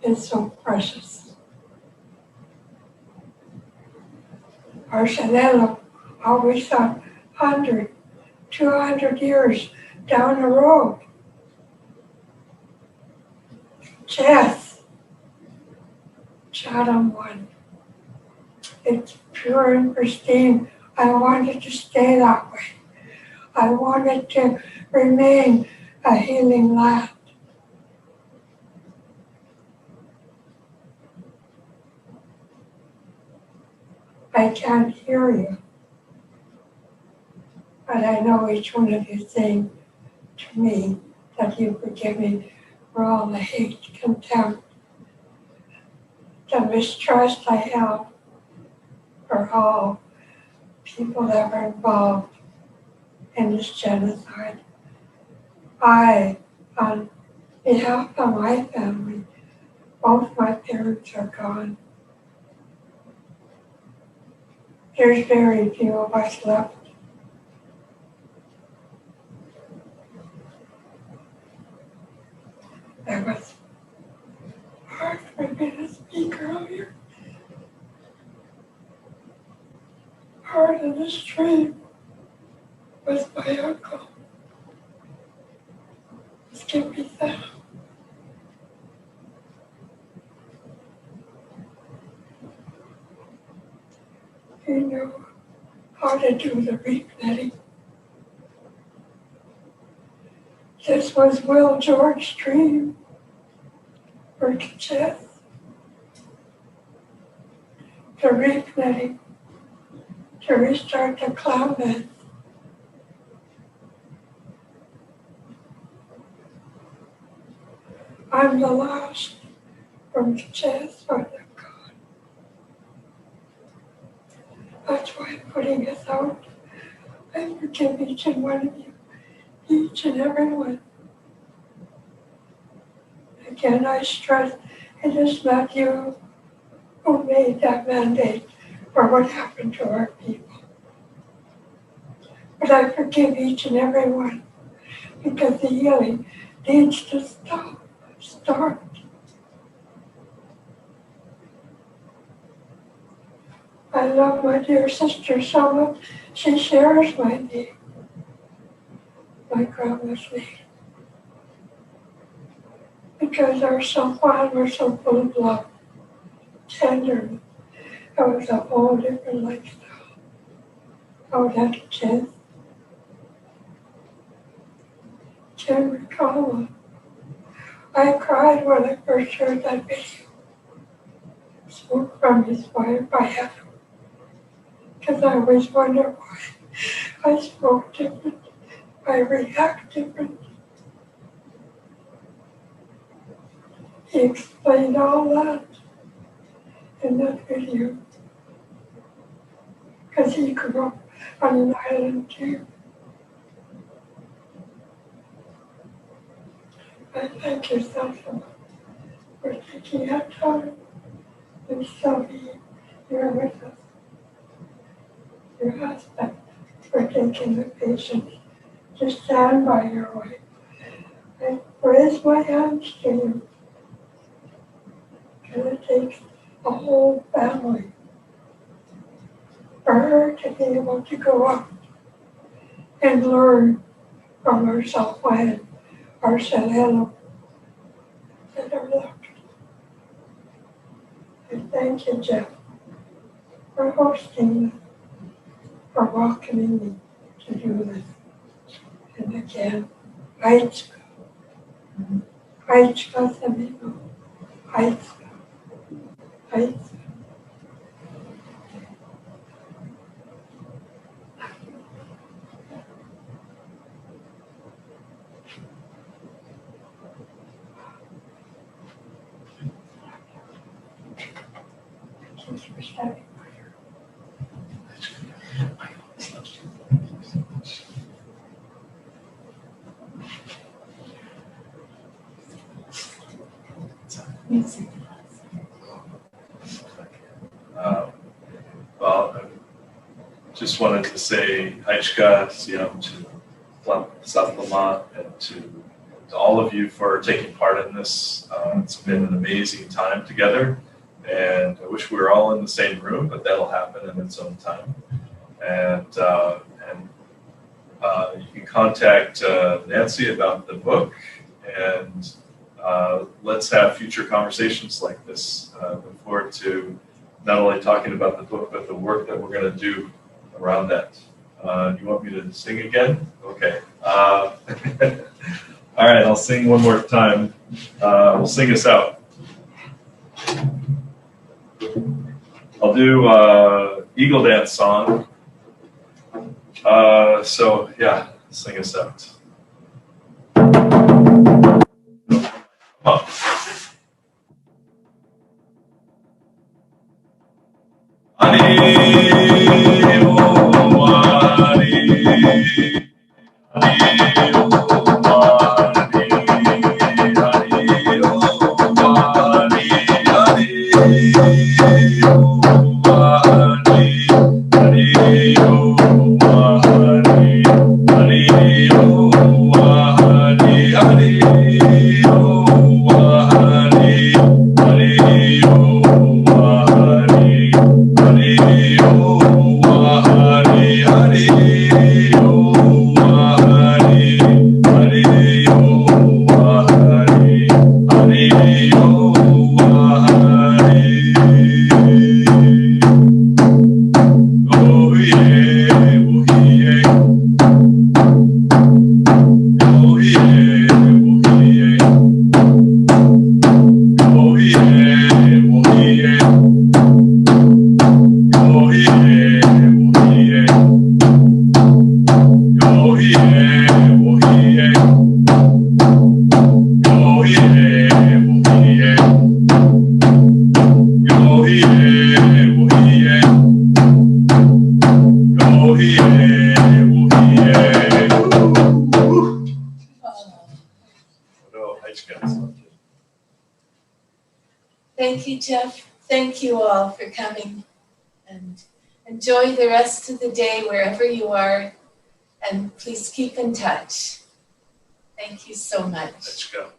S2: is so precious. Our Shalelo always thought 100, 200 years down the road. Chess, Chatham one. It's pure and pristine. I want it to stay that way. I want it to remain a healing land. I can't hear you, but I know each one of you saying to me that you forgive me for all the hate, contempt, the mistrust I have for all people that were involved in this genocide. I, on behalf of my family, both my parents are gone. There's very few of us left. That was hard for me to speak earlier. Part of this dream was my uncle, Skippy Sam. He knew how to do the reef netting. This was Will George's dream for chess. The reef netting to restart the cloud bed. I'm the last from chess for the God. That's why I'm putting this out. I forgive each and one of you, each and every one. Again, I stress it is not you who made that mandate for what happened to our people. But I forgive each and every one because the healing needs to start. I love my dear sister so much. She shares my name, my grandma's name. Because our Sophan were so full of love, tender. It was a whole different lifestyle. I would have to kiss. Can't recall. I cried when I first heard that video. Smoke from his wife I had. Because I always wonder why I spoke different, I react different. He explained all that in that video. Because he grew up on an island too. I thank you so much for taking that time and Sylvie, you're with us. Your husband for taking the patience to stand by your wife. I raise my hands to you. Because it takes a whole family for her to be able to go up and learn from our Southland, our Salelo, and our Luck. And thank you, Jeff, for hosting me, for welcoming me to do this. And again, Aichka, Samino, Aichka, Aichka. Thank you for starting.
S1: Well, I just wanted to say Haichka, to South Lamont, and to all of you for taking part in this. It's been an amazing time together, and I wish we were all in the same room, but that'll happen in its own time. And you can contact Nancy about the book, and let's have future conversations like this. Look forward to not only talking about the book, but the work that we're going to do around that. You want me to sing again? Okay. All right, I'll sing one more time. We'll sing us out. I'll do Eagle Dance song. So yeah, sing us out. Come on.
S3: Thank you, Jeff. Thank you all for coming, and enjoy the rest of the day wherever you are, and please keep in touch. Thank you so much.
S1: Let's go.